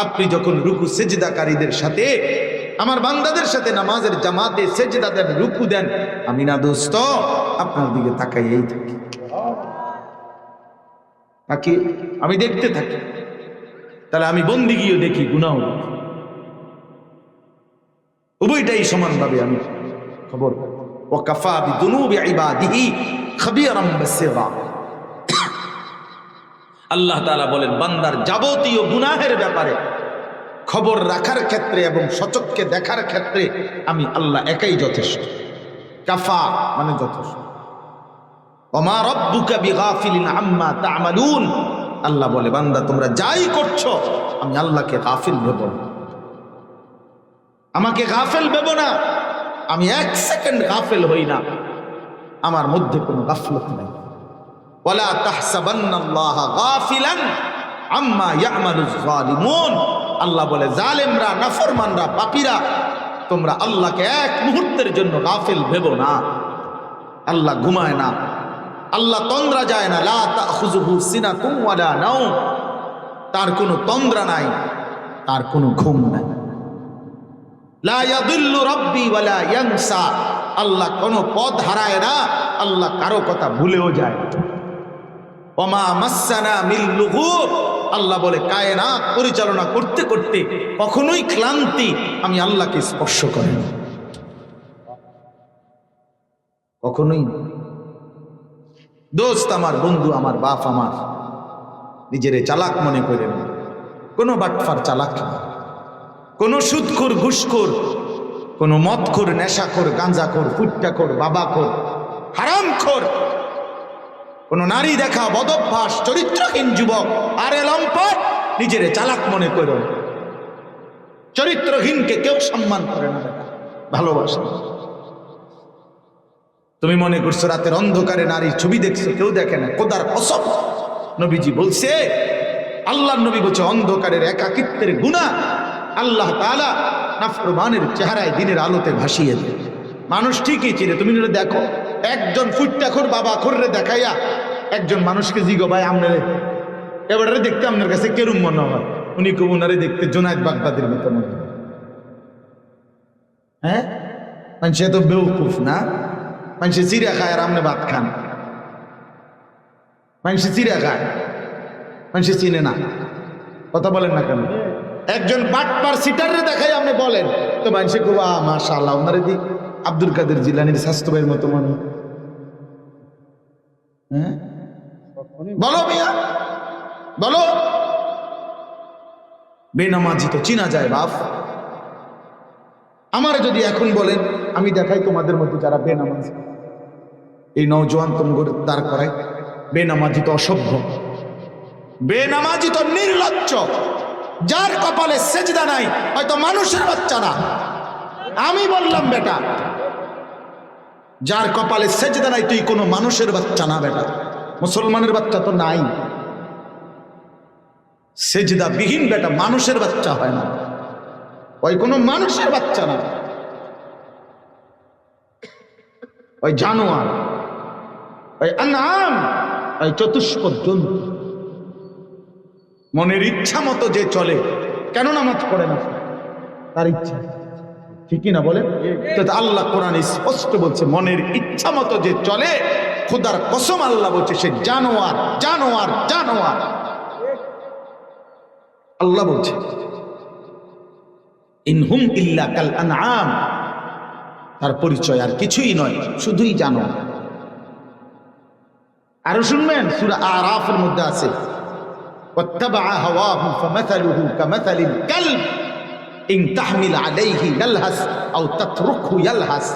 আপনি যখন রুকু সেজদাকারীদের সাথে, আমার বান্দাদের সাথে নামাজের জামাতে সেজদা দেন, রুকু দেন, আমি না দোস্ত আপনার দিকে তাকাইয়েই থাকি, তাকে আমি দেখতে থাকি। তাহলে আমি বন্দিগিও দেখি, গুনাহ দেখি, উভয়টাই সমানভাবে আমি খবর। ওয়াকাফা বিদুনুবি ইবাদিহি খাবীরাম বাসীরা। আল্লাহ তাআলা বলেন, বান্দার যাবতীয় গুনাহের ব্যাপারে খবর রাখার ক্ষেত্রে এবং সচক্ষে দেখার ক্ষেত্রে আমি আল্লাহ একাই যথেষ্ট। কাফা মানে যথেষ্ট। ওমা রাব্বুকা বিগাফিলিন আম্মা তা'মালুন। আল্লাহ বলে, বান্দা তোমরা যাই করছো, আমি আল্লাহকে গাফিল ভেবো না, আমাকে গাফেল ভেবো না। আমি এক সেকেন্ড গাফেল হই না, আমার মধ্যে কোনো গাফলত নাই। ওয়ালা তাহসাবান্নাল্লাহা গাফিলান আম্মা ইয়ামালুজ যালিমুন। আল্লাহ বলে, জালেমরা, নাফরমানরা, পাপীরা, তোমরা আল্লাহকে এক মুহূর্তের জন্য গাফেল ভেবো না। আল্লাহ ঘুমায় না, আল্লাহ তন্দ্রা যায় না। লা তাখুযুহু সিনাতুন ওয়ালা নাওম। তার কোনো তন্দ্রা নাই, তার কোনো ঘুম নাই। লা ইয়াদিল্লু রাব্বি ওয়ালা ইয়ানসা। আল্লাহ কোনো পথ হারায় না, আল্লাহ কারো কথা ভুলেও যায় না। ওমা মাসসানা মিন লুগুব। আল্লাহ বলে, কায়নাত পরিচালনা করতে করতে কখনোই ক্লান্তি আমি আল্লাহকে স্পর্শ করি না, কখনোই। দোস্ত আমার, বন্ধু আমার, বাপ আমার, নিজেরে চালাক মনে করেন, কোনো বাটফার চালাক না, কোনো সুদখোর, ঘুষখোর, কোনো মদখোর, নেশাখোর, গাঁজাখোর, ফুট্টাখোর, বাবাখোর, হারামখোর, কোনো নারী দেখা, বদভ্যাস, চরিত্রহীন যুবক আর লম্পট নিজেরে চালাক মনে করো। চরিত্রহীনকে কেউ সম্মান করে না, ভালোবাসে। তুমি মনে করছো রাতের অন্ধকারে নারীর ছবি দেখছো, কেউ দেখে না। খোদার কসম, নবীজি বলছে, আল্লাহর নবী বলছে, অন্ধকারের একাকিত্বের গুনাহ আল্লাহ তাআলা নাফরমানের চেহারায় দিনের আলোতে ভাসিয়ে দেয়। মানুষ ঠিকই চিনে, তুমি দেখো, একজন ফুট্টাখোর বাবাখোররে দেখাইয়া একজন মানুষকে জিগো, ভাই আপনারে এবারে দেখতে আপনার কাছে কেরুম মনে হয়? উনি কব, উনারে দেখতে জুনায়েদ বাগদাদির মতো মনে হয়। হ্যাঁ, মানুষে তো বেউকুফ না, মানুষে চিড়া খায় আর আপনি ভাত খান। মানুষে চিড়া খায়, মানুষে চিনে না। কথা বলেন না কেন? একজন বাটপার সিটারে দেখাই আপনি বলেন তো মানুষে কব, মাশাআল্লাহ, ওনারে দি আব্দুল কাদের জিলানীর স্বাস্থ্য ভাইয়ের মতো মনে। হ্যাঁ, বলো মিয়া, বলো। বেনামাজি তো চিনা যায় বাপ। আমার যদি এখন বলেন, আমি দেখাই তোমাদের মধ্যে যারা বেনামাজি, এই নওজোয়ান তোমরা দাঁড় করাই। বেনামাজি তো অসভ্য, বেনামাজি তো নির্লজ্জ, যার কপালে সেজদা নাই, হয়তো মানুষের বাচ্চা না। আমি বললাম বেটা, যার কপালে সেজদা নাই, তুই কোনো মানুষের বাচ্চা না বেটা, মুসলমানের বাচ্চা তো নাই। সেজদা বিহীন বেটা মানুষের বাচ্চা হয় না, ওই কোনো মানুষের বাচ্চা না, ওই জানোয়ার, ওই আনআম, ওই চতুষ্পদ জন্তু। মনের ইচ্ছা মতো যে চলে, কেন নামাজ পড়ে না? তার ইচ্ছা, ঠিকই না বলেন? তো আল্লাহ কোরআনে স্পষ্ট বলছে, মনের ইচ্ছা মতো যে চলে, খোদার কসম আল্লাহ বলছে সে জানোয়ার, জানোয়ার, জানোয়ার। আল্লাহ বলছে, ইনহুম ইল্লা কাল আনআম। তার পরিচয় আর কিছুই নয়, শুধুই জানোয়ার। আরো শুনবেন, সূরা আরাফের মধ্যে আছে, واتبع هواه فمثله كمثل الكلب إن تحمل عليه يلهث أو تتركه يلهث।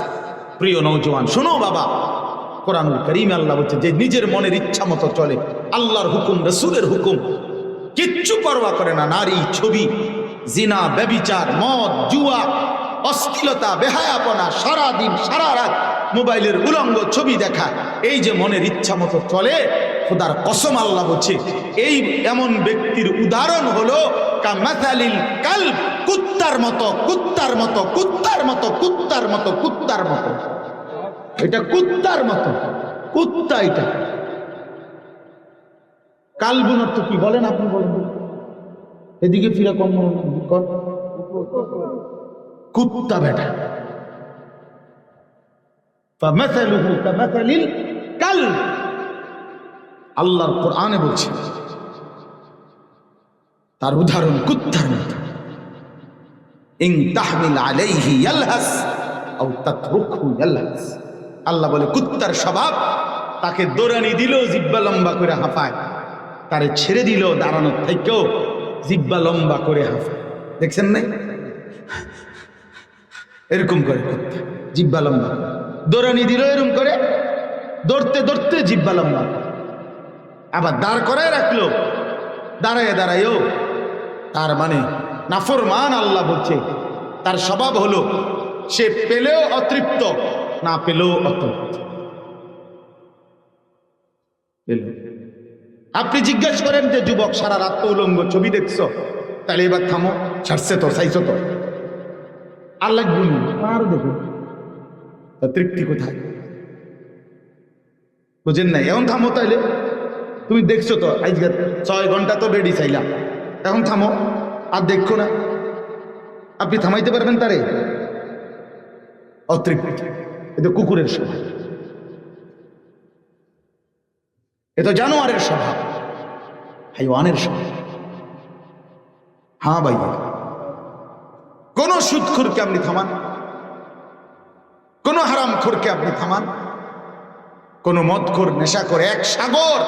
প্রিয় নওজোয়ান শোনো বাবা, কোরআনুল কারীমে আল্লাহ বলছে যে নিজের মনের ইচ্ছা মতো চলে, আল্লাহর হুকুম রাসূলের হুকুম কিচ্ছু পরোয়া করে না, নারী, ছবি, জিনা, ব্যভিচার, মদ, জুয়া, অশ্লীলতা, বেহায়াপনা, সারাদিন সারা রাত মোবাইলের উলঙ্গ ছবি দেখা, এই যে মনের ইচ্ছা মতো চলে, খোদার কসম আল্লাহ বলছে এই এমন ব্যক্তির উদাহরণ হলো কামাসালিল কালব, কুত্তার মতো, কুত্তার মতো, কুত্তার মতো, কুত্তার মতো, কুত্তার মতো। এটা কুত্তার মতো, কুত্তা। এটা কালবুন অর্থ কি বলেন আপনি? বলেন এদিকে ফিরে কম কুত্তা বেটা। ফামাসালুহু কামাসালিল কালব, আল্লাহর কোরআনে বলছে তার উদাহরণ কুত্তার মতো। ইন তাহমিল আলাইহি ইয়ালহাস আও তাতরুকহু ইয়ালহাস। আল্লাহ বলে কুত্তার স্বভাব, তাকে দৌড়ানি দিল জিহ্বা লম্বা করে হাঁপায়, তারে ছেড়ে দিল দাঁড়ানোর থেকেও জিহ্বা লম্বা করে হাঁপায়। দেখছেন না এরকম করে কুত্তা জিহ্বা লম্বা, দৌড়ানি দিল এরকম করে, দৌড়তে দৌড়তে জিহ্বা লম্বা, আবার দাঁড় করায় রাখলো, দাঁড়ায় দাঁড়ায়ও। তার মানে নাফরমান। আল্লাহ বলছে তার স্বভাব হলো সে পেলেও অতৃপ্ত, না পেলেও অতৃপ্ত। আপনি জিজ্ঞেস করেন যে যুবক সারা রাত তো উলঙ্গ ছবি দেখছো, তাহলে এবার থামো, ছাড়ছে তো, চাইছো তো, আল্লাহ গুলি আরো দেখুন তৃপ্তি কোথায়? বুঝেন নাই? এখন থামো, তাইলে তুমি দেখছো তো আজকে 6 ঘন্টা তো বেডি চাইলাম, এখন থামো, আর দেখো না। আপনি থামাইতে পারবেন তারে? অতৃপ্ত। এ তো কুকুরের স্বভাব, এ তো জানোয়ারের স্বভাব, হাইওয়ানের স্বভাব। হ্যাঁ ভাই, কোন সুদখোরকে আপনি থামান, কোন হারামখোরকে আপনি থামান, কোন মদখোর, নেশাখোর, এক সাগর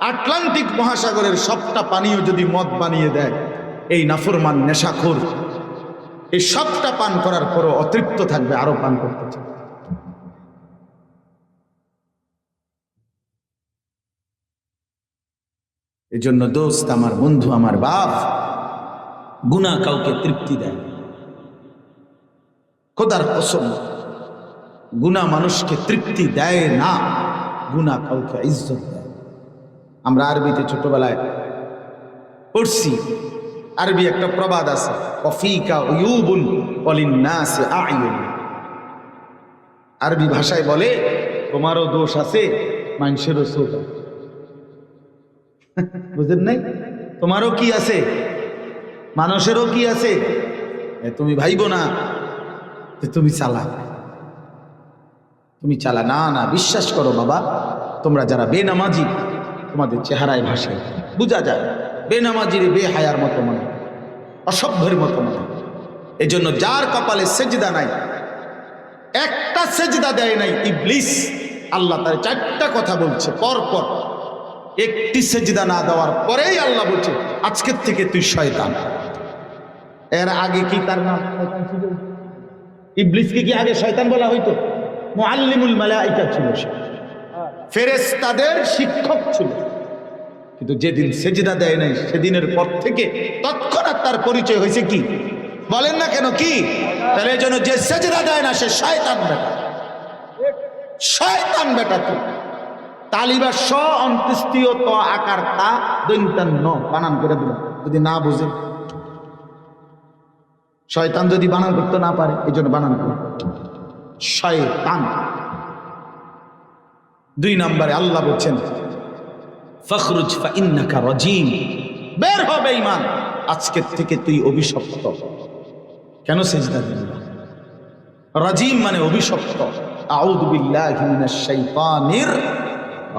আটলান্টিক মহাসাগরের সবটা পানীয় যদি মদ বানিয়ে দেয়, এই নাফরমান নেশাখোর এই সবটা পান করার পরও অতৃপ্ত থাকবে, আরো পান করতে চায়। এই জন্য দোস্ত আমার, বন্ধু আমার, বাপ, গুনাহ কাউকে তৃপ্তি দেয়। খোদার কসম, গুনাহ মানুষকে তৃপ্তি দেয় না, গুনাহ কাউকে ইজ্জত দেয়। আমরা আরবিতে ছোটবেলায় পড়ছি, আরবি একটা প্রবাদ আছে, ওয়াফিকা উয়ুবুন ওয়ালিন্নাসি আ'য়ুন। আরবি ভাষায় বলে তোমারও দোষ আছে, মানুষেরও চোখ আছে। বুঝেন নাই? তোমারও কি আছে, মানুষেরও কি আছে। তুমি ভাইবো না যে তুমি চালাক, তুমি চালা না, না, বিশ্বাস করো বাবা, তোমরা যারা বেনামাজি, তোমাদের চেহারায় ভাষায় বোঝা যায় বেনামাজির বেহায়ার মতো মনে, অসভ্যের মতো মনে। এই জন্য যার কপালে সেজদা নাই, একটা সেজদা দেয় নাই ইবলিস, আল্লাহ তার 4টা কথা বলছে পর পর। একটি সেজদা না দেওয়ার পরেই আল্লাহ বলছে আজকের থেকে তুই শয়তান। এর আগে কি তার নাম শয়তান ছিল? ইবলিসকে কি আগে শয়তান বলা হইতো? মুআল্লিমুল মালায়েকা ছিল, ফেরেশতাদের শিক্ষক ছিল। কিন্তু যেদিন সেজদা দেয় নাই, সেদিনের পর থেকে তৎক্ষণাৎ তার পরিচয় হয়েছে কি? বলেন না কেন কি? তাহলে এই জন্য যে সেজদা দেয় না সে শয়তান বেটা, শয়তান বেটা। তুই তালিবা স অন্ত্যেষ্টিয় ত আকার তা দৈন্তান ন বানান করে দিল, যদি না বুঝে। শয়তান যদি বানান করতে না পারে, এই জন্য বানান করে শয়তান। 2 নম্বরে আল্লাহ বলছেন ফখরুজ ফাইন্নাকা রাজিম, বের হ বেঈমান, আজকের থেকে তুই অভিশপ্ত। কেন সেজদা দিলি? রাজিম মানে অভিশপ্ত। আউযু বিল্লাহি মিনাশ শাইতানির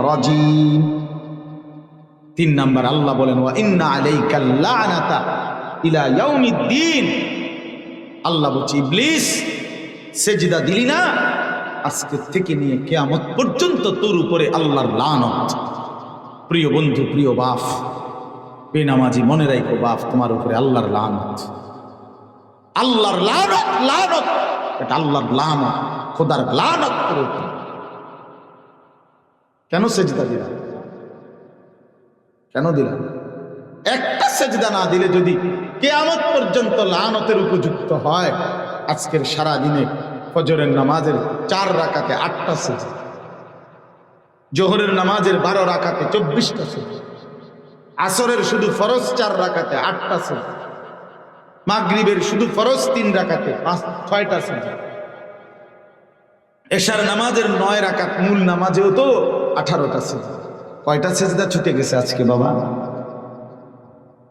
রাজিম। 3 নম্বর আল্লাহ বলেন ওয়া ইন্না আলাইকাল লা'নাতা ইলা ইয়াউমিদ্দিন। আল্লাহ বলছে ইবলিস, সেজদা দিলি না, আজকে থেকে নিয়ে কিয়ামত পর্যন্ত তোর উপরে আল্লাহর লানত। প্রিয় বন্ধু, প্রিয় বাপ, বেনামাজি মনে রাখো বাপ, তোমার উপরে আল্লাহর লানত, আল্লাহর লানত, লানত, এটা আল্লাহর লানত, খোদার লানত করে উপরে। কেন সেজদা দিলাম? কেন দিলাম? একটা সেজদা না দিলে যদি কিয়ামত পর্যন্ত লানতের উপযুক্ত হয়, আজকের সারা দিনে ফজরের নামাজের 4 রাকাতে 8টা সেজদা, জোহরের নামাজের 12 রাকাতে 24টা সেজদা, আসরের শুধু ফরজ 4 রাকাতে 8টা সেজদা, মাগরিবের শুধু ফরজ 3 রাকাতে 6টা সেজদা, এশার নামাজের 9 রাকাত মূল নামাজেও তো 18টা সেজদা। কয়টা সেজদা ছুটে গেছে আজকে বাবা?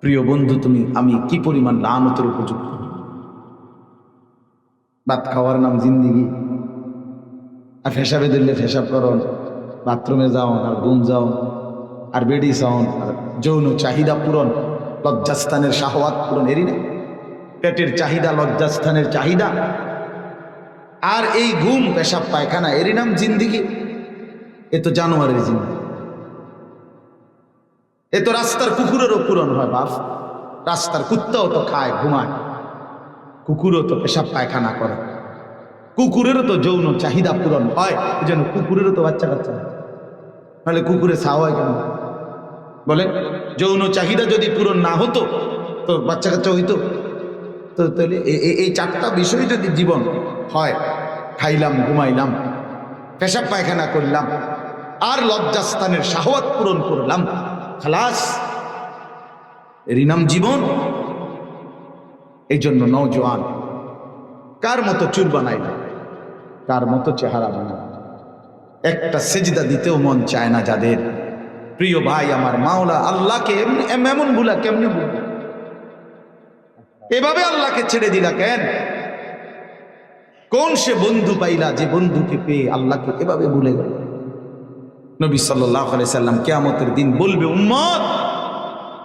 প্রিয় বন্ধু, তুমি আমি কি পরিমাণ লানতের উপযুক্ত। ভাত খাওয়ার নাম জিন্দিগি, আর ফেসাবে দিলে ফেসাব করন, বাথরুমে যাও আর ঘুম যাও, আর বেডি চাওন, আর যৌন চাহিদা পূরণ, লজ্জাস্থানের শাহওয়াত পূরণ, এরই না পেটের চাহিদা, লজ্জাস্থানের চাহিদা, আর এই ঘুম পেশাব পায়খানা, এরই নাম জিন্দিগি। এ তো জানোয়ারের জিন্দিগি, এ তো রাস্তার কুকুরেরও পূরণ হয় বাপ। রাস্তার কুত্তাও তো খায়, ঘুমায়, কুকুরও তো পেশাব পায়খানা করে, কুকুরেরও তো যৌন চাহিদা পূরণ হয়, এই জন্য কুকুরেরও তো বাচ্চা কাচ্চা হয়। নাহলে কুকুরে ছাও হয় কেন বলেন? যৌন চাহিদা যদি পূরণ না হতো তো বাচ্চা কাচ্চা হইতো? তো তাহলে এই 4টা বিষয় যদি জীবন হয়, খাইলাম, ঘুমাইলাম, পেশাব পায়খানা করলাম, আর লজ্জাস্থানের শাহওয়াত পূরণ করলাম, খালাস, এরই নাম জীবন। এই জন্য নওজোয়ান, কার মতো চুল বানাই না, কার মতো চেহারা বানাই, একটা সেজদা দিতেও মন চায় না যাদের। প্রিয় ভাই আমার, মাওলা আল্লাহকে এমন ভুলা কেমনি ভুল? এভাবে আল্লাহকে ছেড়ে দিলা কেন? কোন সে বন্ধু পাইলা যে বন্ধুকে পেয়ে আল্লাহকে এভাবে ভুলে গেল? নবী সাল্লাল্লাহু আলাইহি সাল্লাম কিয়ামতের দিন বলবে, উম্মত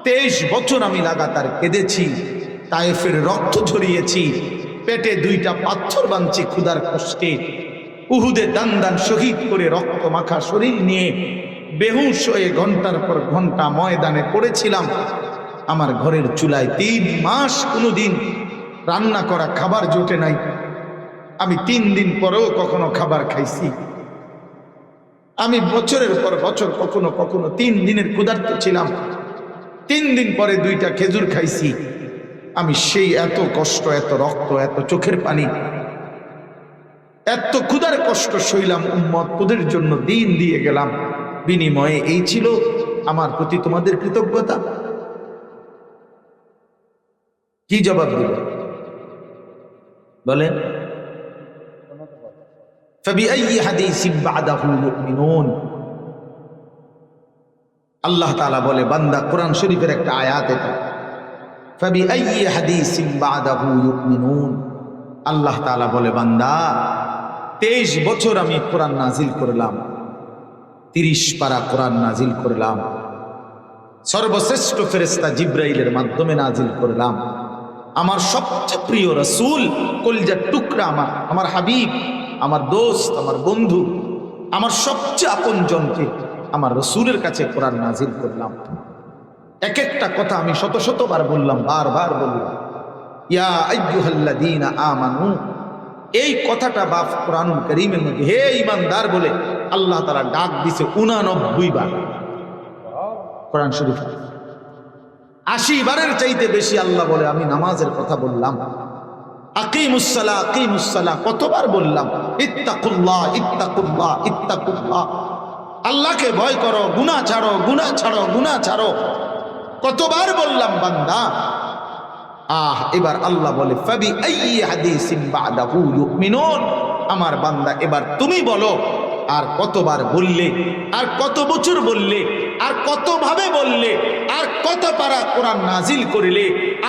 23 বছর আমি লাগাতার কেঁদেছি, তায়েফের রক্ত ঝরিয়েছি, পেটে 2টা পাথর বাঁধছি ক্ষুধার কষ্টে, উহুদে দান দান শহীদ করে রক্ত মাখা শরীর নিয়ে বেহুশ হয়ে ঘন্টার পর ঘন্টা ময়দানে পড়েছিলাম। আমার ঘরের চুলায় 3 মাস কোনোদিন রান্না করা খাবার জোটে নাই। আমি 3 দিন পরেও কখনো খাবার খাইছি। আমি বছরের পর বছর কখনো কখনো 3 দিনের ক্ষুধার্ত ছিলাম, 3 দিন পরে 2টা খেজুর খাইছি। আমি সেই এত কষ্ট, এত রক্ত, এত চোখের পানি, এত ক্ষুধার কষ্ট সইলাম উম্মত, তোদের জন্য দিন দিয়ে গেলাম, বিনিময়ে এই ছিল আমার প্রতি তোমাদের কৃতজ্ঞতা? কি জবাব দিবে বলেন? فبأي حديث بعده يؤمنون। আল্লাহ তাআলা বলে, বান্দা, কোরআন শরীফের একটা আয়াত এটা, فبأي حديث بعده يؤمنون। আল্লাহ তাআলা বলে, বান্দা 23 বছর আমি কোরআন নাজিল করলাম, 30 পারা কোরআন নাজিল করলাম, সর্বশ্রেষ্ঠ ফেরেশতা জিবরাইলের মাধ্যমে নাজিল করলাম। আমার সবচেয়ে প্রিয় রাসূল, কলিজার টুকরা, আমার হাবিব, আমার দোস্ত, আমার বন্ধু, আমার সবচেয়ে আপনজনকে আমার রাসূলের কাছে কোরআন নাজিল করলাম। এক একটা কথা আমি শত শতবার বললাম, বারবার বললাম, ইয়া আইয়ুহাল্লাযীনা আমানু। এই কথাটা বাপ কোরআনুল কারীমের মধ্যে হে ঈমানদার বলে আল্লাহ তাআলা ডাক দিছে 89 বার। কোরআন শরীফ 80 বারের চাইতে বেশি আল্লাহ বলে আমি নামাজের কথা বললাম। আকিমুসসালাহ, আকিমুসসালাহ কতবার বললাম, ইত্তাকুল্লাহ, ইত্তাকুল্লাহ, ইত্তাকুল্লাহ, আল্লাহকে ভয় করো, গুনাহ ছাড়ো, গুনাহ ছাড়ো, গুনাহ ছাড়ো, কতবার বললাম বান্দা। এবার আল্লাহ বলে, ফাবি আইয়ি হাদিসিন বাদাহু ইউমিনুন। আমার বান্দা, এবার তুমি বলো, আর কতবার বললে, আর কত বছর বললে, আর কতভাবে বললে, আর কত পারা কোরআন নাজিল করিলে,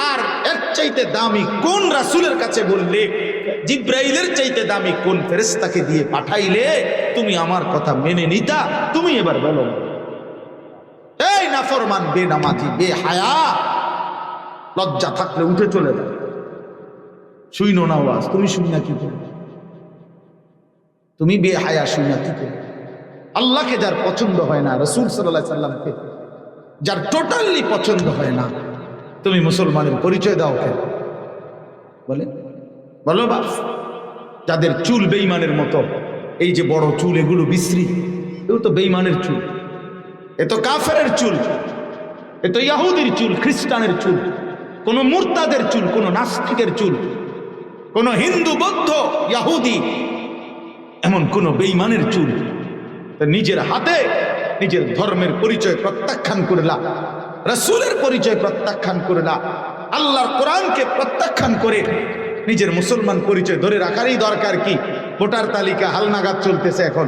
আর এর চাইতে দামি কোন রাসূলের কাছে বললে, জিবরাইলের চাইতে দামি কোন ফেরেশতাকে দিয়ে পাঠাইলে তুমি আমার কথা মেনে নিতা? তুমি এবার বলো। এই নাফরমান, বেনামাজি, বেহায়া, লজ্জা থাকলে উঠে চলে যাও, শুইনো না ওয়াজ। তুমি শুই না কি করে? তুমি বেহায়া, শুই না কি করে? আল্লাহকে যার পছন্দ হয় না, রাসূল সাল্লাল্লাহু আলাইহি সাল্লামকে যার টোটালি পছন্দ হয় না, তুমি মুসলমানের পরিচয় দাও কেন? বলে বলো বাপ, যাদের চুল বেঈমানের মতো, এই যে বড় চুল, এগুলো বিশ্রী, এগুলো তো বেঈমানের চুল, এ তো কাফেরের চুল, এ তো ইহুদির চুল, খ্রিস্টানের চুল, কোন মুরতাদের চুল, কোন নাস্তিকের চুল, কোন হিন্দু, বৌদ্ধ, ইহুদি, এমন কোন বেঈমানের চুল। নিজের হাতে নিজের ধর্মের পরিচয় প্রত্যাখ্যান করলা, রাসূলের পরিচয় প্রত্যাখ্যান করলা, আল্লাহর কোরআনকে প্রত্যাখ্যান করে নিজের মুসলমান পরিচয় ধরে রাখারই দরকার কি? ভোটার তালিকা হালনাগাদ চলতেছে, এখন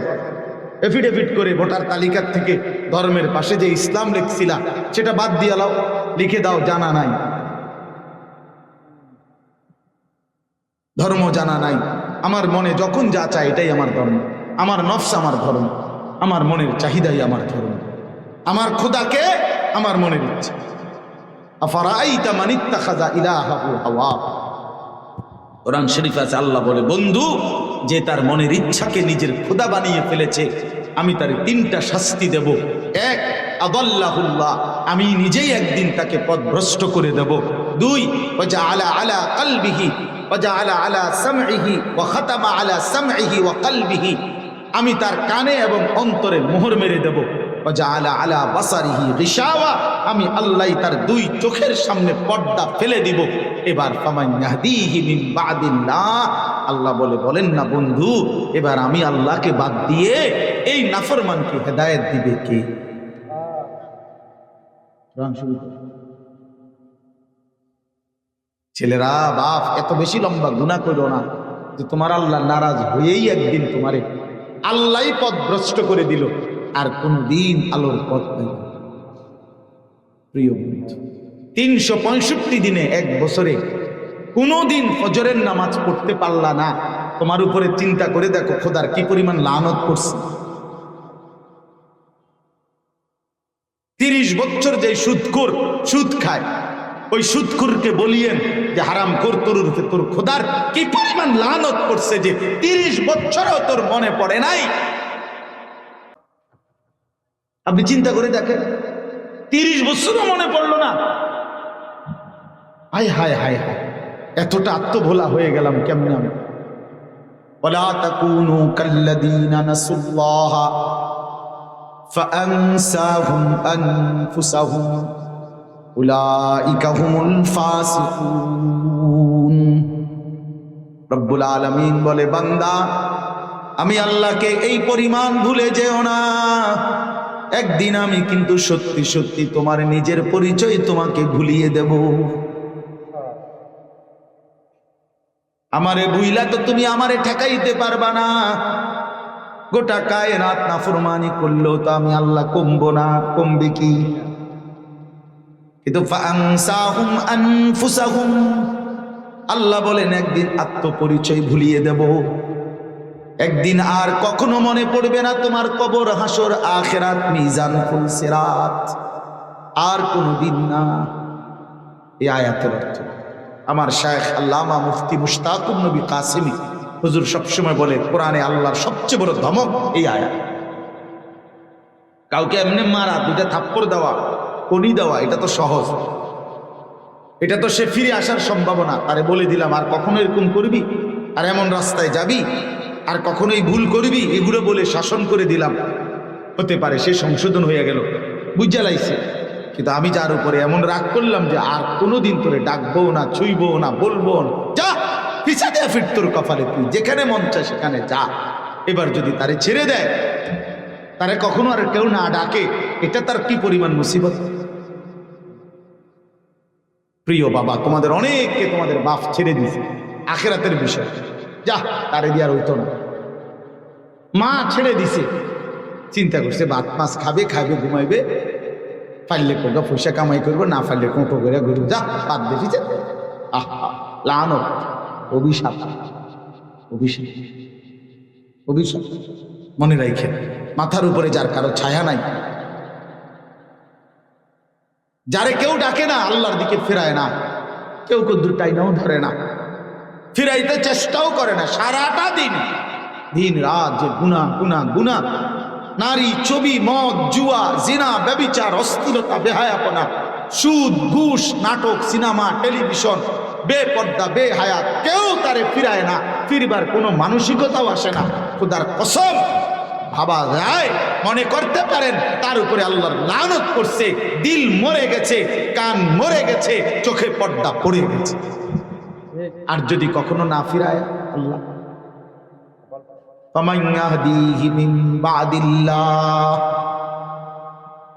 এফিডেভিট করে ভোটার তালিকার থেকে ধর্মের পাশে যে ইসলাম লিখছিলা সেটা বাদ দিয়ে লাও, লিখে দাও জানা নাই, ধর্ম জানা নাই। আমার মনে যখন যা চায় এটাই আমার ধর্ম, আমার নফস আমার ধর্ম, আমার মনের চাহিদাই আমার ধর্ম, আমার খোদাকে আমার মনের ইচ্ছা। আফারাইতা মান ইত্তাখাযা ইলাহাহু হাওয়া। কোরআন শরীফ আছে, আল্লাহ বলে, বন্ধু যে তার মনের ইচ্ছাকে নিজের খোদা বানিয়ে ফেলেছে, আমি তার তিনটা শাস্তি দেব। এক, আদাল্লাহুল্লাহ, আমি নিজেই একদিন তাকে পথভ্রষ্ট করে দেব। দুই, ওয়াজআলা আলা কলবিহি ওয়াজআলা আলা সামঈহি ওয়া খাতামা আলা সামঈহি ওয়া কলবিহি, আমি তার কানে এবং অন্তরে মোহর মেরে দেব। ওয়াজআলা আলা বাসারিহি গিশাওয়া, আমি আল্লাহ তার দুই চোখের সামনে পর্দা ফেলে দিব। এবার ফামান ইয়াহদিহি মিন বাদিল্লাহ, আল্লাহ বলেন না বন্ধু, এবার আমি আল্লাহকে বাদ দিয়ে এই নাফরমানকে হেদায়েত দিবে কে? ছেলেরা, বাপ, এত বেশি লম্বা গুনাহ করো না যে তোমার আল্লাহ নারাজ হয়েই একদিন তোমারে আল্লাহ পথভ্রষ্ট করে দিল, আর কোনদিন আলোর পথ পাইবে। প্রিয় বন্ধু, 365 দিনে, এক বছরে কোনদিন ফজরের নামাজ পড়তে পারলা না, তোমার উপরে চিন্তা করে দেখো খোদার কি পরিমাণ লানত করছে। 30 বছর যে সুদখোর সুদ খায়, ওই সুদখোরকে বলিয়েন যে হারাম কর, তোর খোদার কি পরিমাণ লানত করছে যে 30 বছরও তোর মনে পড়ে নাই। আপনি চিন্তা করে দেখেন, 30 বছরও মনে পড়লো না। হায় হায় হায় হায়, এতটা আত্মভোলা হয়ে গেলাম কেমনে আমি। ওয়ালা তাকুনু কাল্লাযীনা নাসুল্লাহ ফাআনসাহুম আনফুসাহুম উলাইকা হুমুল ফাসিকুন। রব্বুল আলামিন বলে, বান্দা, আমি আল্লাহকে এই পরিমাণ ভুলে যেও না, একদিন আমি কিন্তু সত্যি সত্যি তোমার নিজের পরিচয় তোমাকে ভুলিয়ে দেব। আমারে বুইলা তো তুমি আমারে ঠেকাইতে পারবা না। গোটা কায়নাত নাফরমানি করলেও তো আমি আল্লাহ কমবো না, কমবে কি? কিন্তু ফাআনসাহুম আনফুসাহুম, আল্লাহ বলেন একদিন আত্মপরিচয় ভুলিয়ে দেব। একদিন আর কখনো মনে পড়বে না তোমার কবর, হাসর, আখিরাত, মিজান, ফুলসিরাত, আর কোনদিন না। এই আয়াতের অর্থ আমার শায়েখ আল্লামা মুফতি মুশতাকুর নবী কাসেমি হুজুর সবসময় বলে, কোরআনে আল্লাহর সবচেয়ে বড় ধমক এই আয়াত। কাউকে এমনি মারা, দুইটা থাপ্পড় দেওয়া, কনি দেওয়া, এটা তো সহজ, এটা তো সে ফিরে আসার সম্ভাবনা। আরে বলে দিলাম, আর কখনো এরকম করবি, আর এমন রাস্তায় যাবি, আর কখনোই ভুল করবি, এগুলো বলে শাসন করে দিলাম। হতে পারে সে সংশোধন হয়ে গেল, বুঝা লাইছে। কিন্তু আমি যার উপরে এমন রাগ করলাম যে আর কোনোদিন তোরে ডাকবো না, ছুঁইবো না, বলবো না, যা পিছা দেয়া ফির তোর কপালে, তুই যেখানে মন চায় সেখানে যা। এবার যদি তারে ছেড়ে দেয়, তারে কখনো আর কেউ না ডাকে, এটা তার কি পরিমাণ মুসিবত। প্রিয় বাবা, তোমাদের অনেককে তোমাদের বাপ ছেড়ে দিয়েছে আখিরাতের বিষয়, যা তারে দিয়ে আর হইতো না। মা ছেড়ে দিছে, চিন্তা করছে ভাত মাছ খাবে, খাইবে, ঘুমাইবে, ফাইলে করবো, পয়সা কামাই করবো, না ফাইলে কোঁটো করে ঘুরবো, যা বাদ দেখিছে। আহা, লানত, অভিশাপ, অভিশাপ, অভিশাপ। মনে রাখে, মাথার উপরে যার কারো ছায়া নাই, যারে কেউ ডাকে না, আল্লাহর দিকে ফেরায় না, কেউ কদ্দুর টাইনাও ধরে না, ফিরাইতে চেষ্টাও করে না, সারাটা দিন দিন রাত যে গুনাহ গুনাহ গুনাহ, নারী, ছবি, মদ, জুয়া, জিনা, ব্যভিচার, অশ্লীলতা, বেহায়াপনা, সুদ, ঘুষ, নাটক, সিনেমা, টেলিভিশন, বেপর্দা, বেহায়া, কেউ তারে ফিরায় না, ফিরবার কোনো মানসিকতাও আসে না। খোদার কসম, ভাবা যায়, মনে করতে পারেন তার উপরে আল্লাহর লানত করছে, দিল মরে গেছে, কান মরে গেছে, চোখে পর্দা পড়ে গেছে। আর যদি কখনো না ফিরায় আল্লাহ, ফামান ইয়াহদিহি মিন বাদিল্লাহ,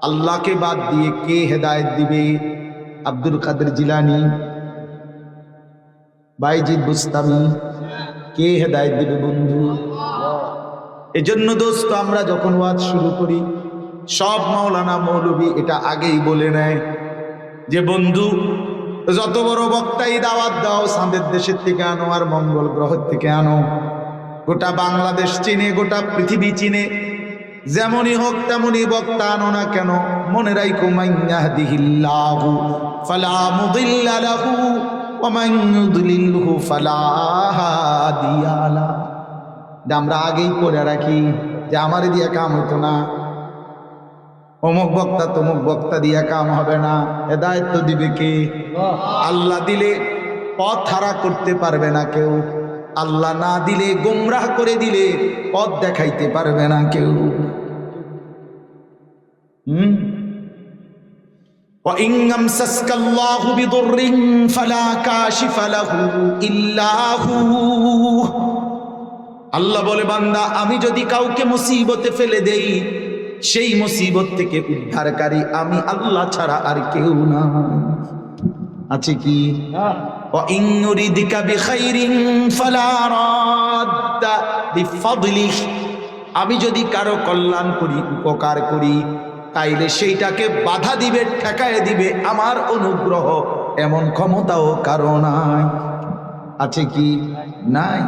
আল্লাহকে বাদ দিয়ে কে হেদায়েত দিবে? আব্দুল কাদের জিলানী, বাইজিদ বুস্তামি, কে হেদায়েত দিবে বন্ধু? এজন্য দোস্ত, আমরা যখন ওয়াজ শুরু করি, সব মাওলানা মৌলবী এটা আগেই বলে নেয় যে বন্ধু, যত বড় বক্তাই দাওয়াত দাও, চাঁদের দেশের থেকে আনো আর মঙ্গল গ্রহ থেকে আনো, গোটা বাংলাদেশ চিনে, গোটা পৃথিবী চিনে, যেমনই হোক তেমনই বক্তা আনো না কেন, মনে রাখো, মান ইয়াহদিহিল্লাহু ফালা মুদিল্লা লাহু ওয়া মান ইউদ্লিলহু ফালা হাদিয়া লাহু। আমরা আগেই করে রাখি যে আমারে দিয়ে কাম হইতো না, অমুক বক্তা তমুক বক্তা দিয়ে কাম হবে না। হেদায়েত তো দিবে কে? আল্লাহ দিলে পথ হারা করতে পারবে না কেউ, আল্লাহ না দিলে, গোমরাহ করে দিলে পথ দেখাইতে পারবে না কেউ। وَإِنْ يَمْسَسْكَ اللَّهُ بِضُرٍّ فَلَا كَاشِفَ لَهُ إِلَّا هُوَ। আল্লাহ বলে, বান্দা, আমি যদি কাউকে মুসিবতে ফেলে দেই, সেই মুসিবত থেকে উদ্ধারকারী আমি আল্লাহ ছাড়া আর কেউ না। আছে কি? وَإِنْ يُرِدْكَ بِخَيْرٍ فَلَا رَادَّ لِفَضْلِهِ। আমি যদি কারো কল্যাণ করি, উপকার করি, তাইলে সেইটাকে বাধা দিবে, ঠেকায় দিবে আমার অনুগ্রহ, এমন ক্ষমতাও কারো নাই। আছে কি? নাই।